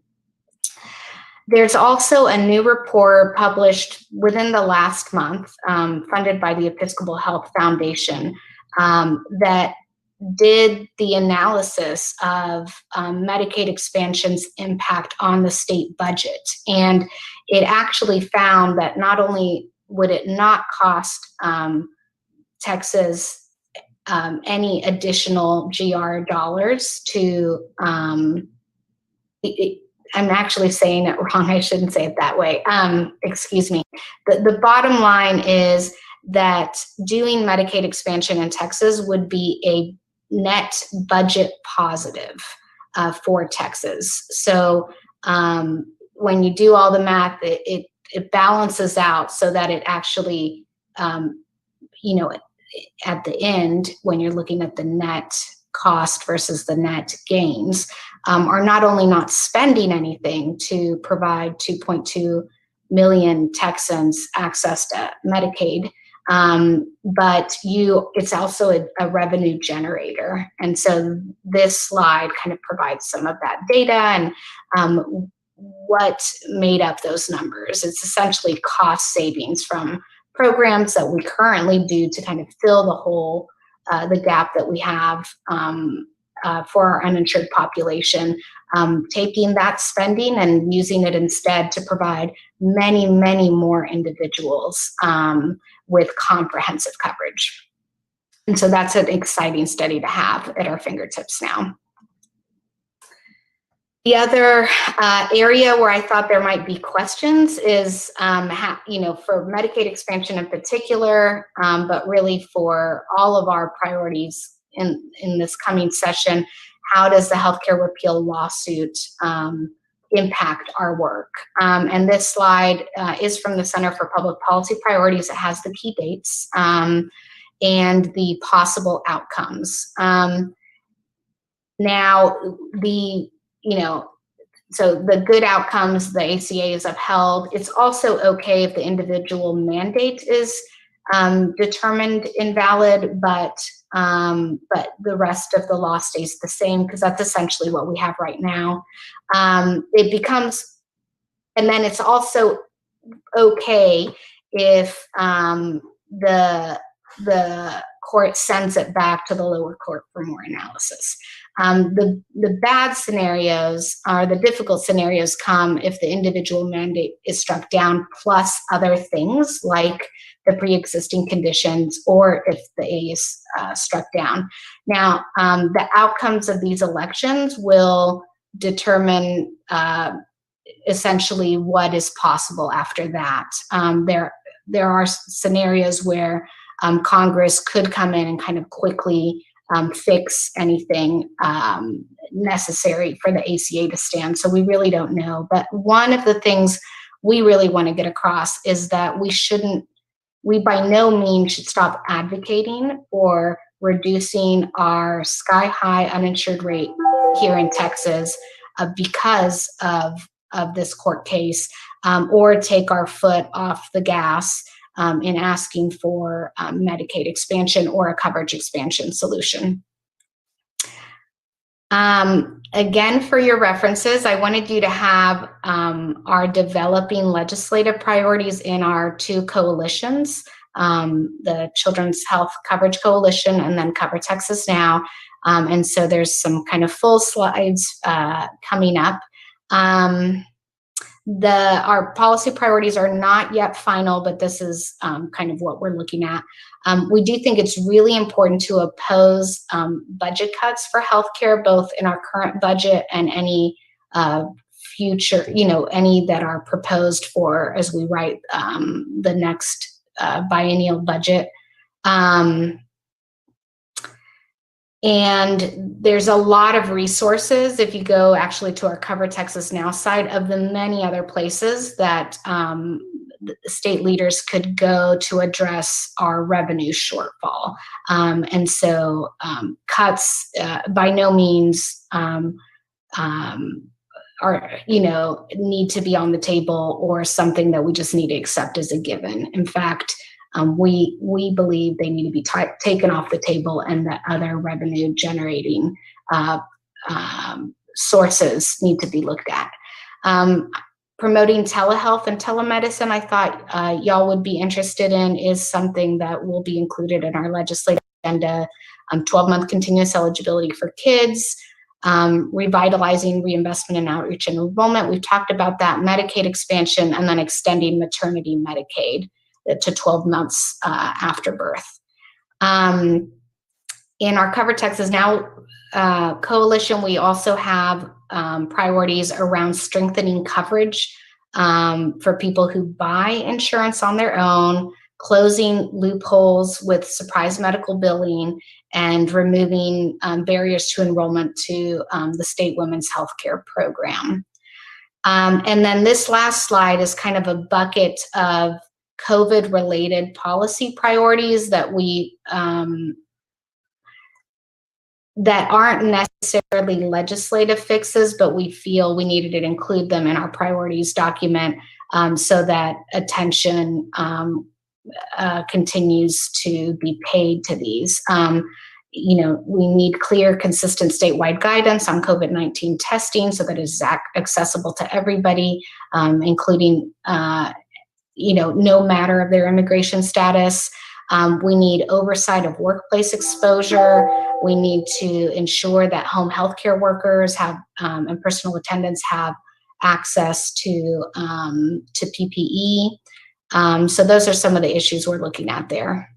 There's also a new report published within the last month, funded by the Episcopal Health Foundation, that did the analysis of Medicaid expansion's impact on the state budget. And it actually found that not only would it not cost Texas any additional GR dollars to, I'm actually saying it wrong. I shouldn't say it that way. Excuse me. The bottom line is that doing Medicaid expansion in Texas would be a net budget positive for Texas. So when you do all the math, it balances out so that it actually, at the end, when you're looking at the net cost versus the net gains, are not only not spending anything to provide 2.2 million Texans access to Medicaid, But it's also a revenue generator. And so this slide kind of provides some of that data and what made up those numbers. It's essentially cost savings from programs that we currently do to kind of fill the hole, the gap that we have for our uninsured population, taking that spending and using it instead to provide many, many more individuals with comprehensive coverage. And so that's an exciting study to have at our fingertips now. The other area where I thought there might be questions is, for Medicaid expansion in particular, but really for all of our priorities in this coming session, how does the healthcare repeal lawsuit impact our work? And this slide is from the Center for Public Policy Priorities. It has the key dates and the possible outcomes. Now, so the good outcomes, the ACA is upheld. It's also okay if the individual mandate is determined invalid, but the rest of the law stays the same, because that's essentially what we have right now. It becomes, and then it's also okay if the court sends it back to the lower court for more analysis. The bad scenarios, or the difficult scenarios, come if the individual mandate is struck down, plus other things like the pre-existing conditions, or if the A is struck down. Now, the outcomes of these elections will determine essentially what is possible after that. There are scenarios where Congress could come in and kind of quickly fix anything necessary for the ACA to stand. So we really don't know. But one of the things we really want to get across is that we by no means should stop advocating for reducing our sky-high uninsured rate here in Texas because of this court case, or take our foot off the gas in asking for Medicaid expansion or a coverage expansion solution. Again, for your references, I wanted you to have our developing legislative priorities in our two coalitions, the Children's Health Coverage Coalition and then Cover Texas Now. And so there's some kind of full slides coming up. Our policy priorities are not yet final, but this is kind of what we're looking at. We do think it's really important to oppose budget cuts for healthcare, both in our current budget and any future, any that are proposed for as we write the next biennial budget. And there's a lot of resources if you go actually to our Cover Texas Now site of the many other places that state leaders could go to address our revenue shortfall. And so cuts by no means need to be on the table or something that we just need to accept as a given. In fact, we believe they need to be taken off the table, and that other revenue generating sources need to be looked at. Promoting telehealth and telemedicine, I thought y'all would be interested in, is something that will be included in our legislative agenda. 12-month continuous eligibility for kids, revitalizing reinvestment in outreach and enrollment. We've talked about that. Medicaid expansion, and then extending maternity Medicaid to 12 months after birth. In our Cover Texas Now coalition, we also have priorities around strengthening coverage for people who buy insurance on their own, closing loopholes with surprise medical billing, and removing barriers to enrollment to the state women's health care program. And then this last slide is kind of a bucket of COVID-related policy priorities that we that aren't necessarily legislative fixes, but we feel we needed to include them in our priorities document so that attention continues to be paid to these. We need clear, consistent statewide guidance on COVID-19 testing so that it's accessible to everybody, including, no matter of their immigration status. We need oversight of workplace exposure. We need to ensure that home healthcare workers have and personal attendants have access to PPE. So those are some of the issues we're looking at there.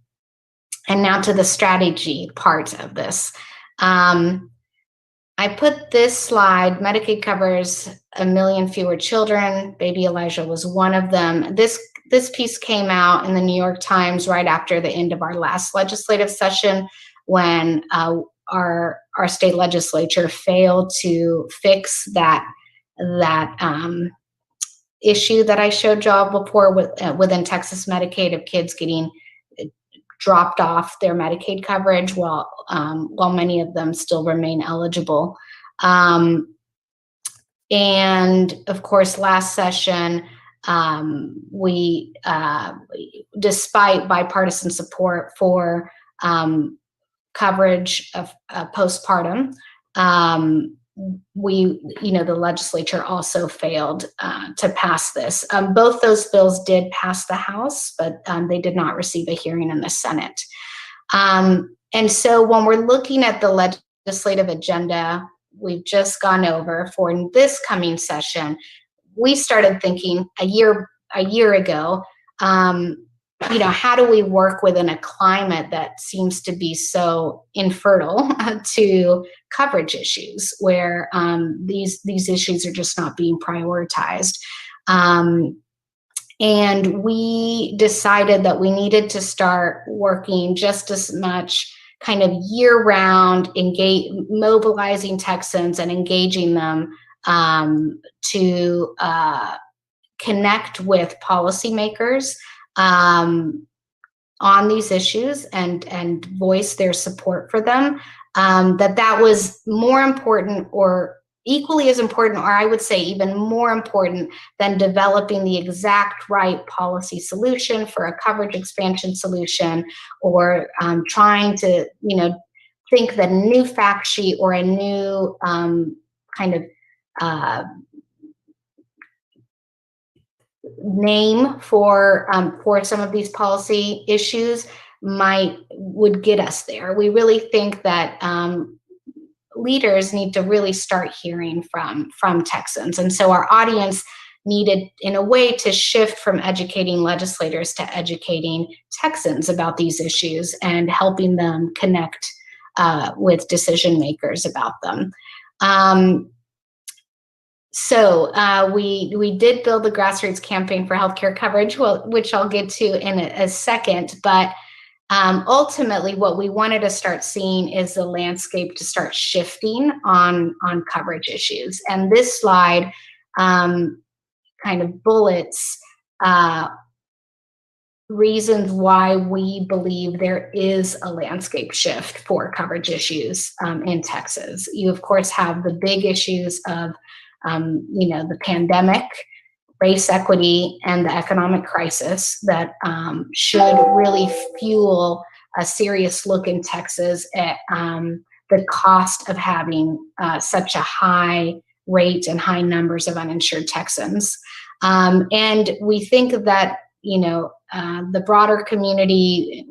And now to the strategy part of this. I put this slide, Medicaid covers 1 million fewer children. Baby Elijah was one of them. This piece came out in the New York Times right after the end of our last legislative session, when our state legislature failed to fix that issue that I showed y'all before within Texas Medicaid of kids getting dropped off their Medicaid coverage while many of them still remain eligible. And of course, last session, we, despite bipartisan support for coverage of postpartum, the legislature also failed to pass this. Both those bills did pass the House, but they did not receive a hearing in the Senate. And so when we're looking at the legislative agenda we've just gone over for this coming session, we started thinking a year ago, how do we work within a climate that seems to be so infertile to coverage issues, where these issues are just not being prioritized. And we decided that we needed to start working just as much kind of year-round, mobilizing Texans and engaging them to connect with policymakers on these issues and voice their support for them. That was more important, or equally as important, or I would say even more important than developing the exact right policy solution for a coverage expansion solution, or trying to, think that a new fact sheet or a new kind of name for some of these policy issues would get us there. We really think that leaders need to really start hearing from Texans. And so our audience needed, in a way, to shift from educating legislators to educating Texans about these issues and helping them connect with decision makers about them. So we did build the grassroots campaign for healthcare coverage, which I'll get to in a second. But ultimately, what we wanted to start seeing is the landscape to start shifting on coverage issues. And this slide kind of bullets reasons why we believe there is a landscape shift for coverage issues in Texas. You, of course, have the big issues of the pandemic, race equity, and the economic crisis that should really fuel a serious look in Texas at the cost of having such a high rate and high numbers of uninsured Texans. And we think that, the broader community,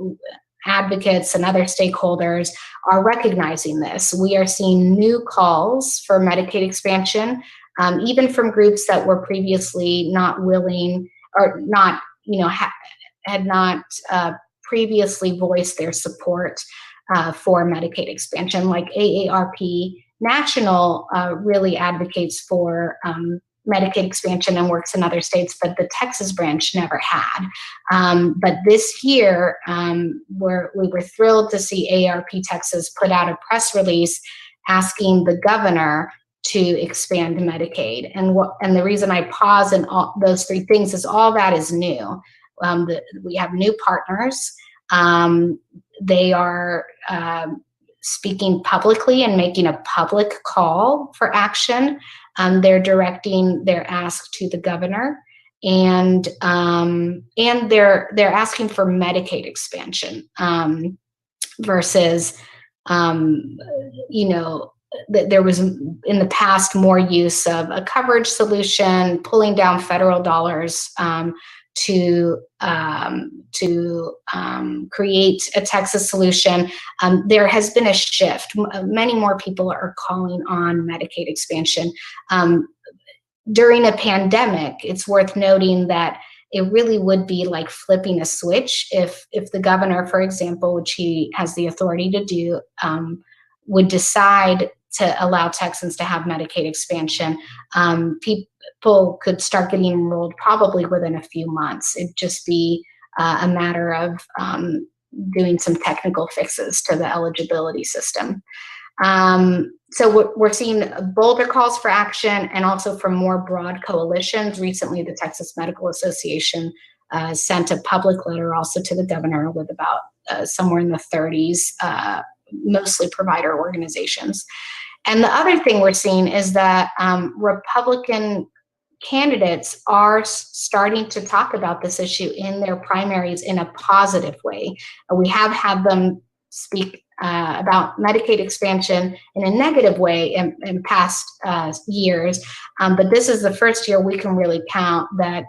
advocates and other stakeholders are recognizing this. We are seeing new calls for Medicaid expansion, even from groups that were previously not willing or not, had not previously voiced their support for Medicaid expansion, like AARP National really advocates for Medicaid expansion and works in other states, but the Texas branch never had. But this year, we were thrilled to see AARP Texas put out a press release asking the governor to expand Medicaid. And the reason I pause in all those three things is all that is new. We have new partners. They are speaking publicly and making a public call for action. They're directing their ask to the governor. they're asking for Medicaid expansion versus there was in the past more use of a coverage solution, pulling down federal dollars to create a Texas solution. There has been a shift. Many more people are calling on Medicaid expansion. During a pandemic, it's worth noting that it really would be like flipping a switch if the governor, for example, which he has the authority to do, would decide to allow Texans to have Medicaid expansion. People could start getting enrolled probably within a few months. It'd just be a matter of doing some technical fixes to the eligibility system. So we're seeing bolder calls for action and also from more broad coalitions. Recently, the Texas Medical Association sent a public letter also to the governor with about somewhere in the 30s, mostly provider organizations. And the other thing we're seeing is that Republican candidates are starting to talk about this issue in their primaries in a positive way. We have had them speak about Medicaid expansion in a negative way in past years, but this is the first year we can really count that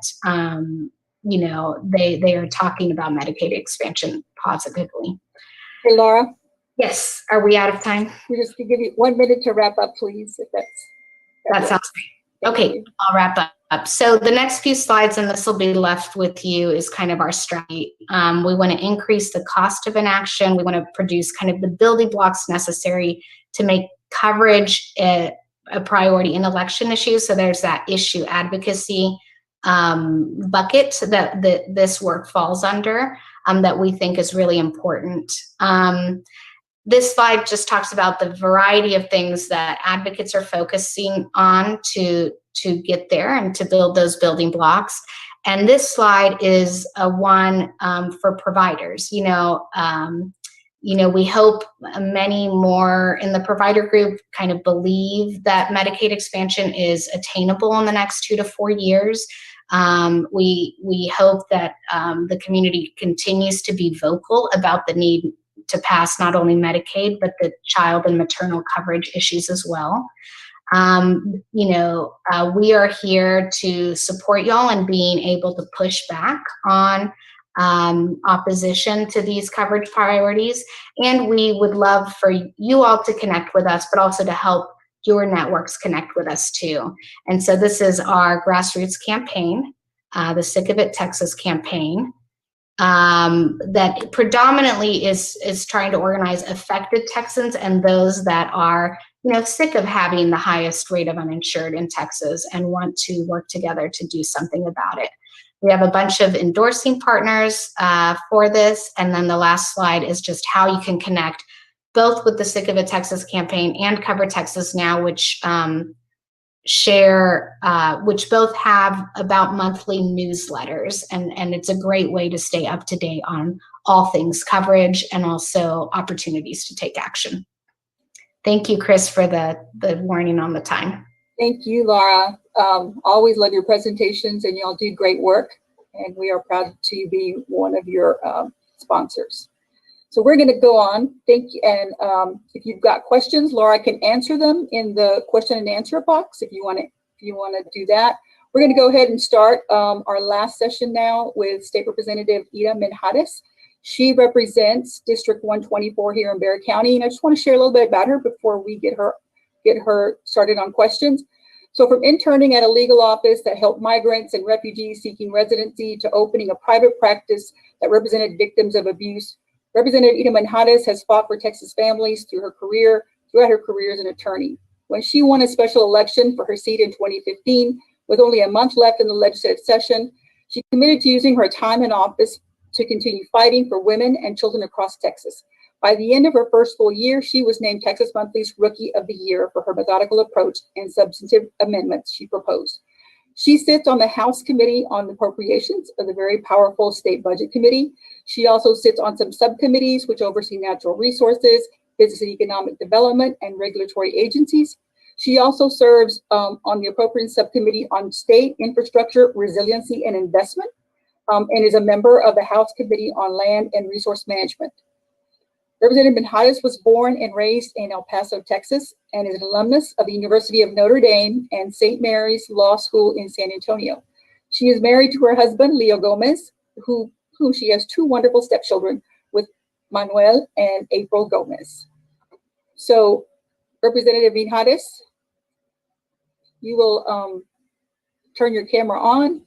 they are talking about Medicaid expansion positively. Hey, Laura. Yes. Are we out of time? We just give you 1 minute to wrap up, please. If that sounds great. Okay, I'll wrap up. So the next few slides, and this will be left with you, is kind of our strategy. We want to increase the cost of inaction. We want to produce kind of the building blocks necessary to make coverage a priority in election issues. So there's that issue advocacy bucket that this work falls under that we think is really important. This slide just talks about the variety of things that advocates are focusing on to get there and to build those building blocks. And this slide is one for providers. We hope many more in the provider group kind of believe that Medicaid expansion is attainable in the next 2 to 4 years. We hope that the community continues to be vocal about the need to pass not only Medicaid, but the child and maternal coverage issues as well. We are here to support y'all in being able to push back on opposition to these coverage priorities. And we would love for you all to connect with us, but also to help your networks connect with us too. And so this is our grassroots campaign, the Sick of It Texas campaign. That predominantly is trying to organize affected Texans and those that are, sick of having the highest rate of uninsured in Texas and want to work together to do something about it. We have a bunch of endorsing partners for this, and then the last slide is just how you can connect both with the Sick of It Texas campaign and Cover Texas Now, which which both have about monthly newsletters, and it's a great way to stay up to date on all things coverage and also opportunities to take action. Thank you, Chris, for the warning on the time. Thank you, Laura. Always love your presentations, and y'all do great work, and we are proud to be one of your sponsors. So we're going to go on. Thank you. And if you've got questions, Laura can answer them in the question and answer box. If you want to do that, we're going to go ahead and start our last session now with State Representative Ida Minjares. She represents District 124 here in Bexar County, and I just want to share a little bit about her before we get her started on questions. So from interning at a legal office that helped migrants and refugees seeking residency to opening a private practice that represented victims of abuse, Representative Ida Minjares has fought for Texas families throughout her career as an attorney. When she won a special election for her seat in 2015, with only a month left in the legislative session, she committed to using her time in office to continue fighting for women and children across Texas. By the end of her first full year, she was named Texas Monthly's Rookie of the Year for her methodical approach and substantive amendments she proposed. She sits on the House Committee on Appropriations of the very powerful State Budget Committee. She also sits on some subcommittees which oversee natural resources, business and economic development, and regulatory agencies. She also serves on the Appropriations Subcommittee on State Infrastructure, Resiliency, and Investment, and is a member of the House Committee on Land and Resource Management. Representative Minhades was born and raised in El Paso, Texas, and is an alumnus of the University of Notre Dame and St. Mary's Law School in San Antonio. She is married to her husband, Leo Gomez, who she has two wonderful stepchildren with Manuel and April Gomez. So, Representative Minhades, you will turn your camera on.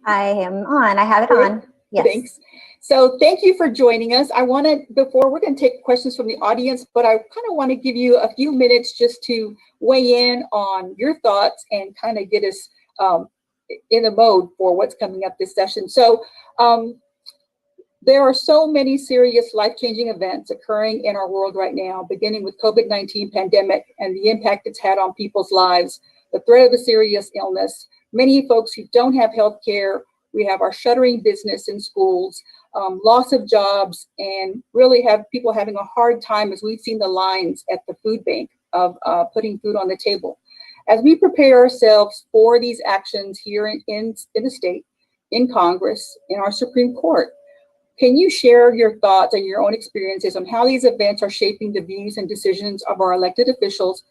I am on. I have it on. Yes. Thanks. So thank you for joining us. I want to, we're going to take questions from the audience, but I kind of want to give you a few minutes just to weigh in on your thoughts and kind of get us in the mode for what's coming up this session. So there are so many serious life-changing events occurring in our world right now, beginning with COVID-19 pandemic and the impact it's had on people's lives, the threat of a serious illness, many folks who don't have health care. We have our shuttering business and schools, loss of jobs, and really have people having a hard time as we've seen the lines at the food bank of putting food on the table. As we prepare ourselves for these actions here in the state, in Congress, in our Supreme Court, can you share your thoughts and your own experiences on how these events are shaping the views and decisions of our elected officials?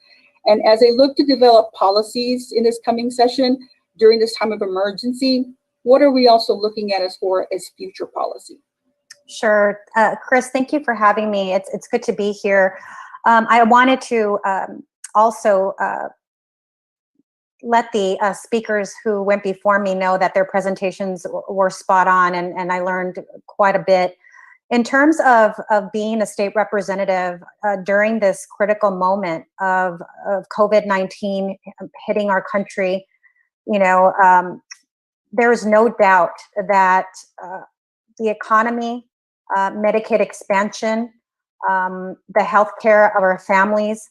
And as they look to develop policies in this coming session during this time of emergency, what are we also looking at as future policy? Sure. Chris, thank you for having me. It's good to be here. I wanted to also let the speakers who went before me know that their presentations were spot on, and I learned quite a bit. In terms of being a state representative during this critical moment of COVID-19 hitting our country, you know, there's no doubt that the economy, Medicaid expansion, the healthcare of our families,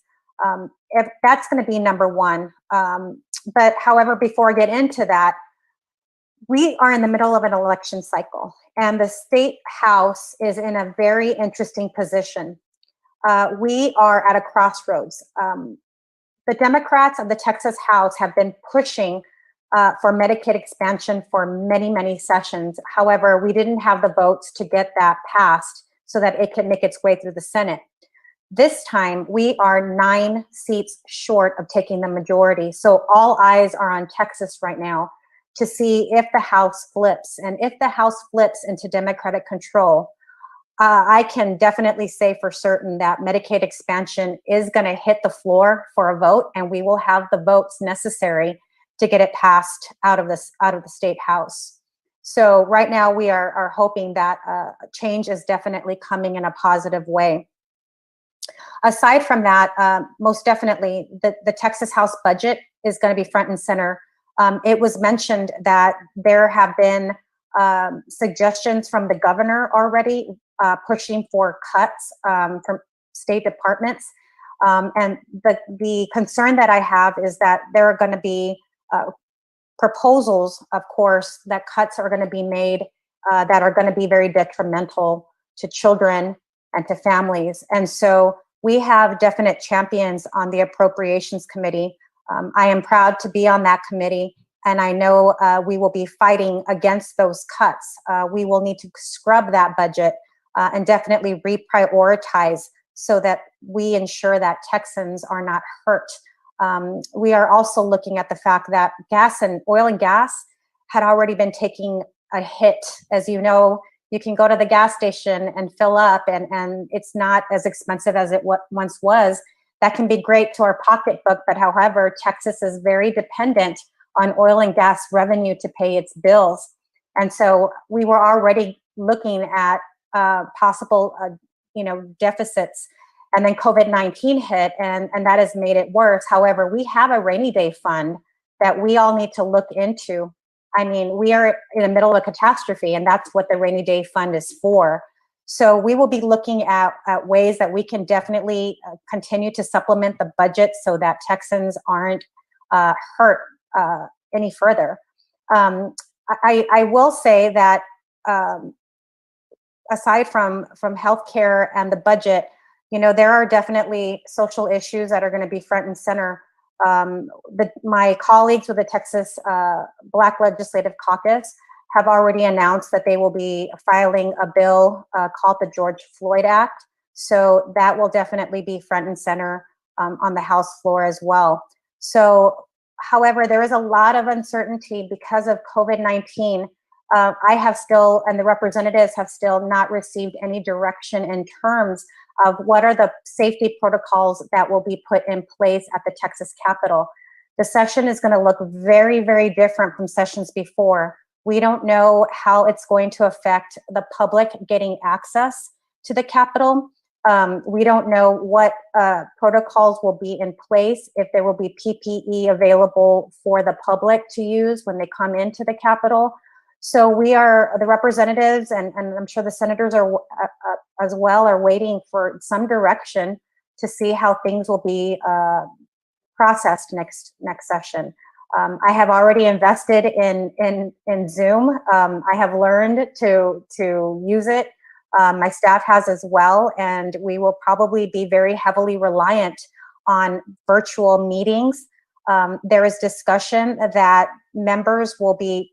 if that's going to be number one. But however, before I get into that, we are in the middle of an election cycle, and the state house is in a very interesting position. We are at a crossroads. The Democrats of the Texas House have been pushing for Medicaid expansion for many, many sessions. However, we didn't have the votes to get that passed so that it can make its way through the Senate. This time, we are 9 seats short of taking the majority. So all eyes are on Texas right now to see if the House flips. And if the House flips into Democratic control, I can definitely say for certain that Medicaid expansion is going to hit the floor for a vote, and we will have the votes necessary to get it passed out of the state house. So right now we are hoping that change is definitely coming in a positive way. Aside from that, most definitely the Texas House budget is going to be front and center. It was mentioned that there have been suggestions from the governor already pushing for cuts from state departments. And the concern that I have is that there are going to be proposals, of course, that cuts are going to be made that are going to be very detrimental to children and to families. And so we have definite champions on the Appropriations Committee. I am proud to be on that committee, and I know we will be fighting against those cuts. We will need to scrub that budget and definitely reprioritize so that we ensure that Texans are not hurt. We are also looking at the fact that oil and gas had already been taking a hit. As you know, you can go to the gas station and fill up, and it's not as expensive as it once was. That can be great to our pocketbook, but however, Texas is very dependent on oil and gas revenue to pay its bills. And so we were already looking at possible deficits. And then COVID-19 hit, and that has made it worse. However, we have a rainy day fund that we all need to look into. I mean, we are in the middle of a catastrophe, and that's what the rainy day fund is for. So we will be looking at ways that we can definitely continue to supplement the budget so that Texans aren't hurt any further. I will say that aside from healthcare and the budget, there are definitely social issues that are going to be front and center. My colleagues with the Texas Black Legislative Caucus have already announced that they will be filing a bill called the George Floyd Act. So that will definitely be front and center on the House floor as well. So, however, there is a lot of uncertainty because of COVID-19. I have still, and the representatives have still not received any direction in terms of what are the safety protocols that will be put in place at the Texas Capitol. The session is going to look very, very different from sessions before. We don't know how it's going to affect the public getting access to the Capitol. We don't know what protocols will be in place, if there will be PPE available for the public to use when they come into the Capitol. So the representatives, and I'm sure the senators are as well, are waiting for some direction to see how things will be processed next session. I have already invested in Zoom. I have learned to use it. My staff has as well, and we will probably be very heavily reliant on virtual meetings. There is discussion that members will be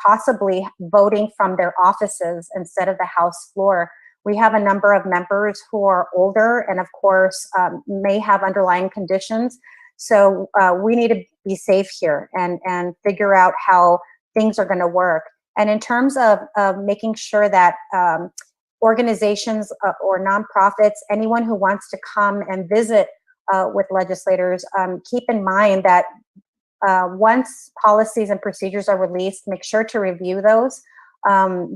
possibly voting from their offices instead of the House floor. We have a number of members who are older and, of course, may have underlying conditions. So we need to be safe here and figure out how things are going to work. And in terms of making sure that organizations or nonprofits, anyone who wants to come and visit with legislators, keep in mind that once policies and procedures are released, make sure to review those,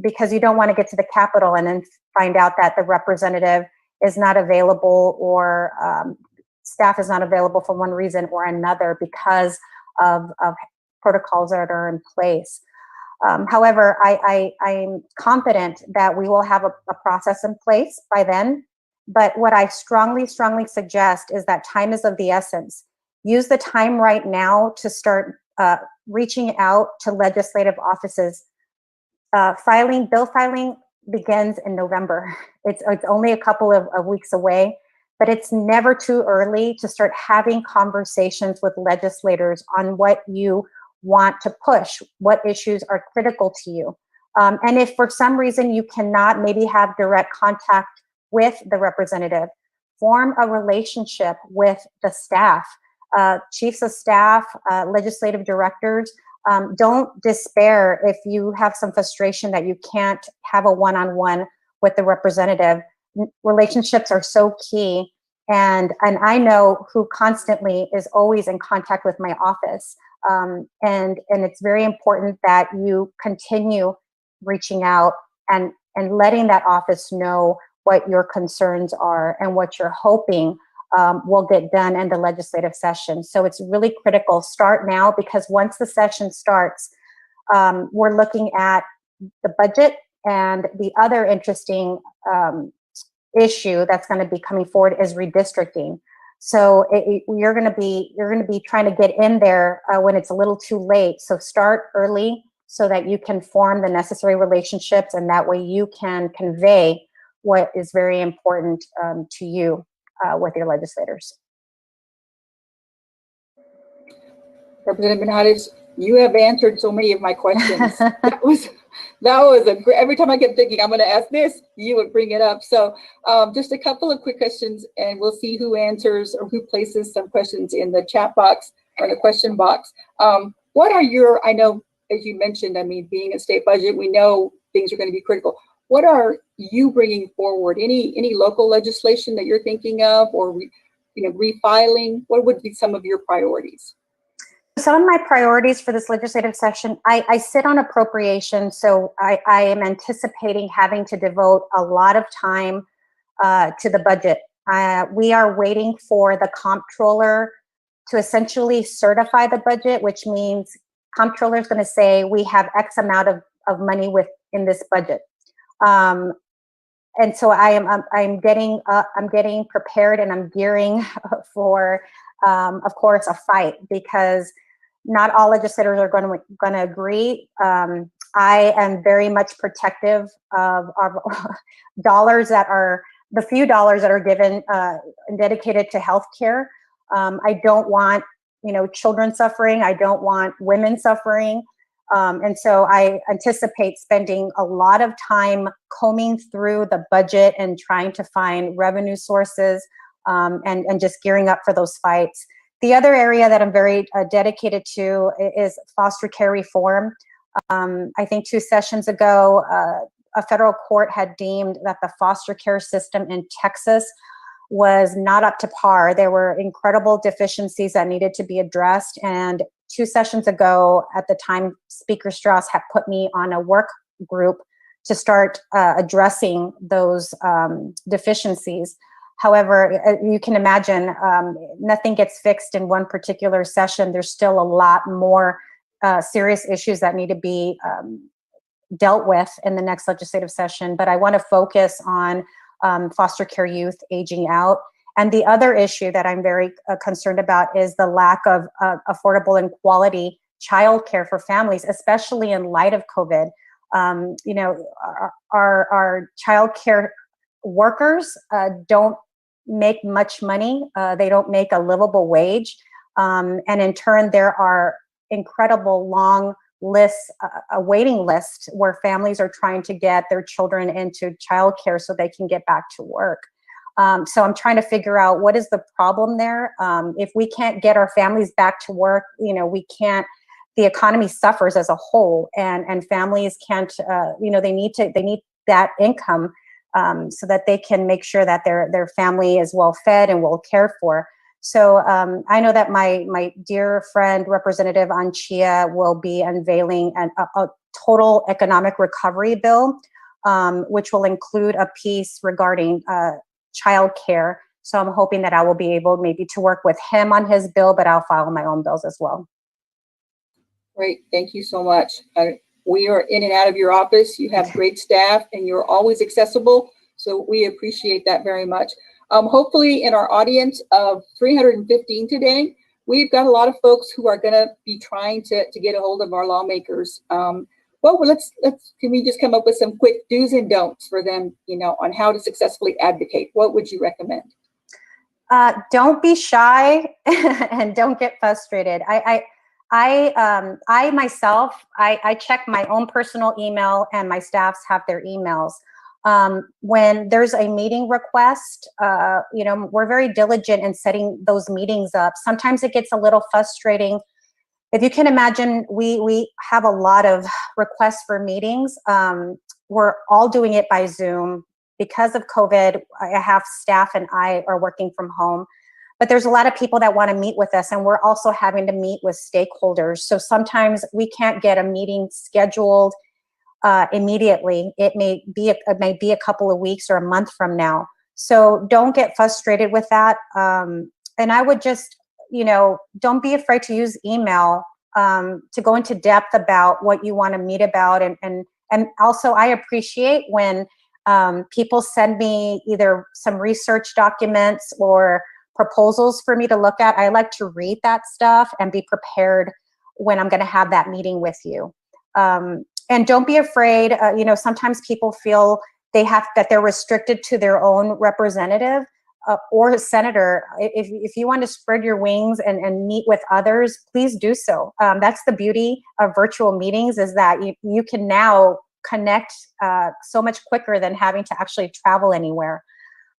because you don't want to get to the Capitol and then find out that the representative is not available, or staff is not available for one reason or another because of protocols that are in place. However, I'm confident that we will have a process in place by then. But what I strongly suggest is that time is of the essence. Use the time right now to start reaching out to legislative offices. Bill filing begins in November. It's only a couple of weeks away, but it's never too early to start having conversations with legislators on what you want to push, what issues are critical to you. And if for some reason you cannot maybe have direct contact with the representative, form a relationship with the staff, chiefs of staff, legislative directors. Don't despair if you have some frustration that you can't have a one-on-one with the representative. Relationships are so key. And I know who constantly is always in contact with my office. And it's very important that you continue reaching out and letting that office know what your concerns are and what you're hoping will get done in the legislative session. So it's really critical. Start now, because once the session starts, we're looking at the budget, and the other interesting issue that's going to be coming forward is redistricting. So you're going to be trying to get in there when it's a little too late. So start early so that you can form the necessary relationships, and that way you can convey what is very important to you with your legislators. Representative Benitez, you have answered so many of my questions. that was a great, every time I kept thinking I'm going to ask this, you would bring it up. So just a couple of quick questions, and we'll see who answers or who places some questions in the chat box or the question box. What are your, I know, as you mentioned, I mean, being a state budget, we know things are going to be critical. What are you bringing forward? Any local legislation that you're thinking of, or refiling? What would be some of your priorities? Some of my priorities for this legislative session, I sit on appropriation, so I am anticipating having to devote a lot of time to the budget. We are waiting for the comptroller to essentially certify the budget, which means comptroller is going to say we have X amount of money in this budget. And so I'm getting prepared, and I'm gearing for, of course, a fight, because not all legislators are going to agree. I am very much protective of our dollars that are the few dollars that are given and dedicated to healthcare. I don't want, children suffering. I don't want women suffering. And so I anticipate spending a lot of time combing through the budget and trying to find revenue sources and just gearing up for those fights. The other area that I'm very dedicated to is foster care reform. I think 2 sessions ago, a federal court had deemed that the foster care system in Texas was not up to par. There were incredible deficiencies that needed to be addressed. And 2 sessions ago, at the time, Speaker Strauss had put me on a work group to start addressing those deficiencies. However, you can imagine nothing gets fixed in one particular session. There's still a lot more serious issues that need to be dealt with in the next legislative session. But I want to focus on foster care youth aging out. And the other issue that I'm very concerned about is the lack of affordable and quality childcare for families, especially in light of COVID. Our childcare workers don't make much money. They don't make a livable wage. And in turn, there are incredible long lists, a waiting list where families are trying to get their children into childcare so they can get back to work. So I'm trying to figure out what is the problem there. If we can't get our families back to work, we can't. The economy suffers as a whole, and families can't. They need that income so that they can make sure that their family is well fed and well cared for. So I know that my dear friend, Representative Anchia, will be unveiling a total economic recovery bill, which will include a piece regarding child care. So I'm hoping that I will be able maybe to work with him on his bill, but I'll file my own bills as well. Great, thank you so much. We are in and out of your office. You have great staff and you're always accessible. So we appreciate that very much. Hopefully in our audience of 315 today, we've got a lot of folks who are going to be trying to get a hold of our lawmakers. Can we just come up with some quick do's and don'ts for them, on how to successfully advocate? What would you recommend? Don't be shy and don't get frustrated. I myself check my own personal email, and my staffs have their emails. When there's a meeting request, we're very diligent in setting those meetings up. Sometimes it gets a little frustrating. If you can imagine, we have a lot of requests for meetings. We're all doing it by Zoom. Because of COVID, I have staff and I are working from home. But there's a lot of people that want to meet with us, and we're also having to meet with stakeholders. So sometimes we can't get a meeting scheduled immediately. It may be a couple of weeks or a month from now. So don't get frustrated with that. And I would just, don't be afraid to use email to go into depth about what you want to meet about. And also I appreciate when people send me either some research documents or proposals for me to look at. I like to read that stuff and be prepared when I'm going to have that meeting with you. And don't be afraid. Sometimes people feel that they're restricted to their own representative or a senator. If you want to spread your wings and meet with others, please do so. That's the beauty of virtual meetings, is that you can now connect so much quicker than having to actually travel anywhere.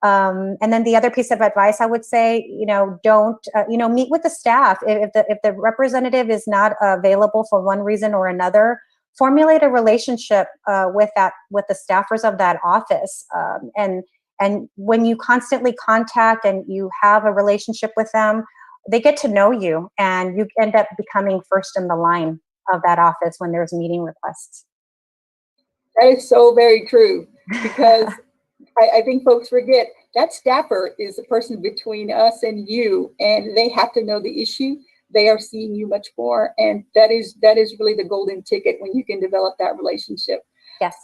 And then the other piece of advice I would say, don't, meet with the staff. If the representative is not available for one reason or another, formulate a relationship with the staffers of that office. And when you constantly contact and you have a relationship with them, they get to know you, and you end up becoming first in the line of that office when there's meeting requests. That is so very true, because I think folks forget that staffer is the person between us and you, and they have to know the issue. They are seeing you much more, and that is really the golden ticket when you can develop that relationship. Yes.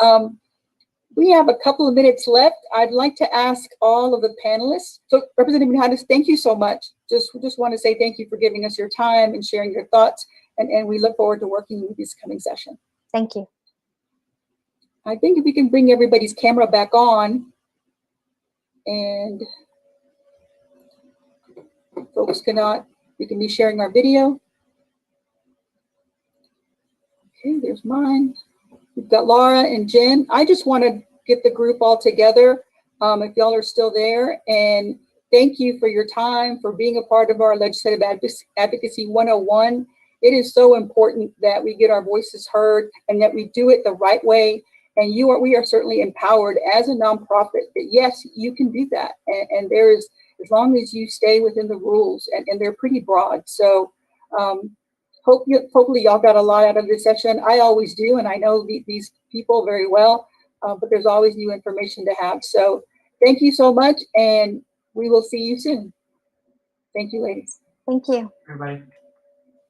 We have a couple of minutes left. I'd like to ask all of the panelists. So, Representative Mijares, thank you so much. Just want to say thank you for giving us your time and sharing your thoughts, and we look forward to working with this coming session. Thank you. I think if we can bring everybody's camera back on. And folks we can be sharing our video. Okay, there's mine. We've got Laura and Jen. I just want to get the group all together, if y'all are still there. And thank you for your time, for being a part of our Legislative Advocacy 101. It is so important that we get our voices heard and that we do it the right way. And we are certainly empowered as a nonprofit that yes, you can do that. And there is, as long as you stay within the rules, and they're pretty broad. So hopefully y'all got a lot out of this session. I always do, and I know these people very well, but there's always new information to have. So thank you so much, and we will see you soon. Thank you, ladies. Thank you. Everybody.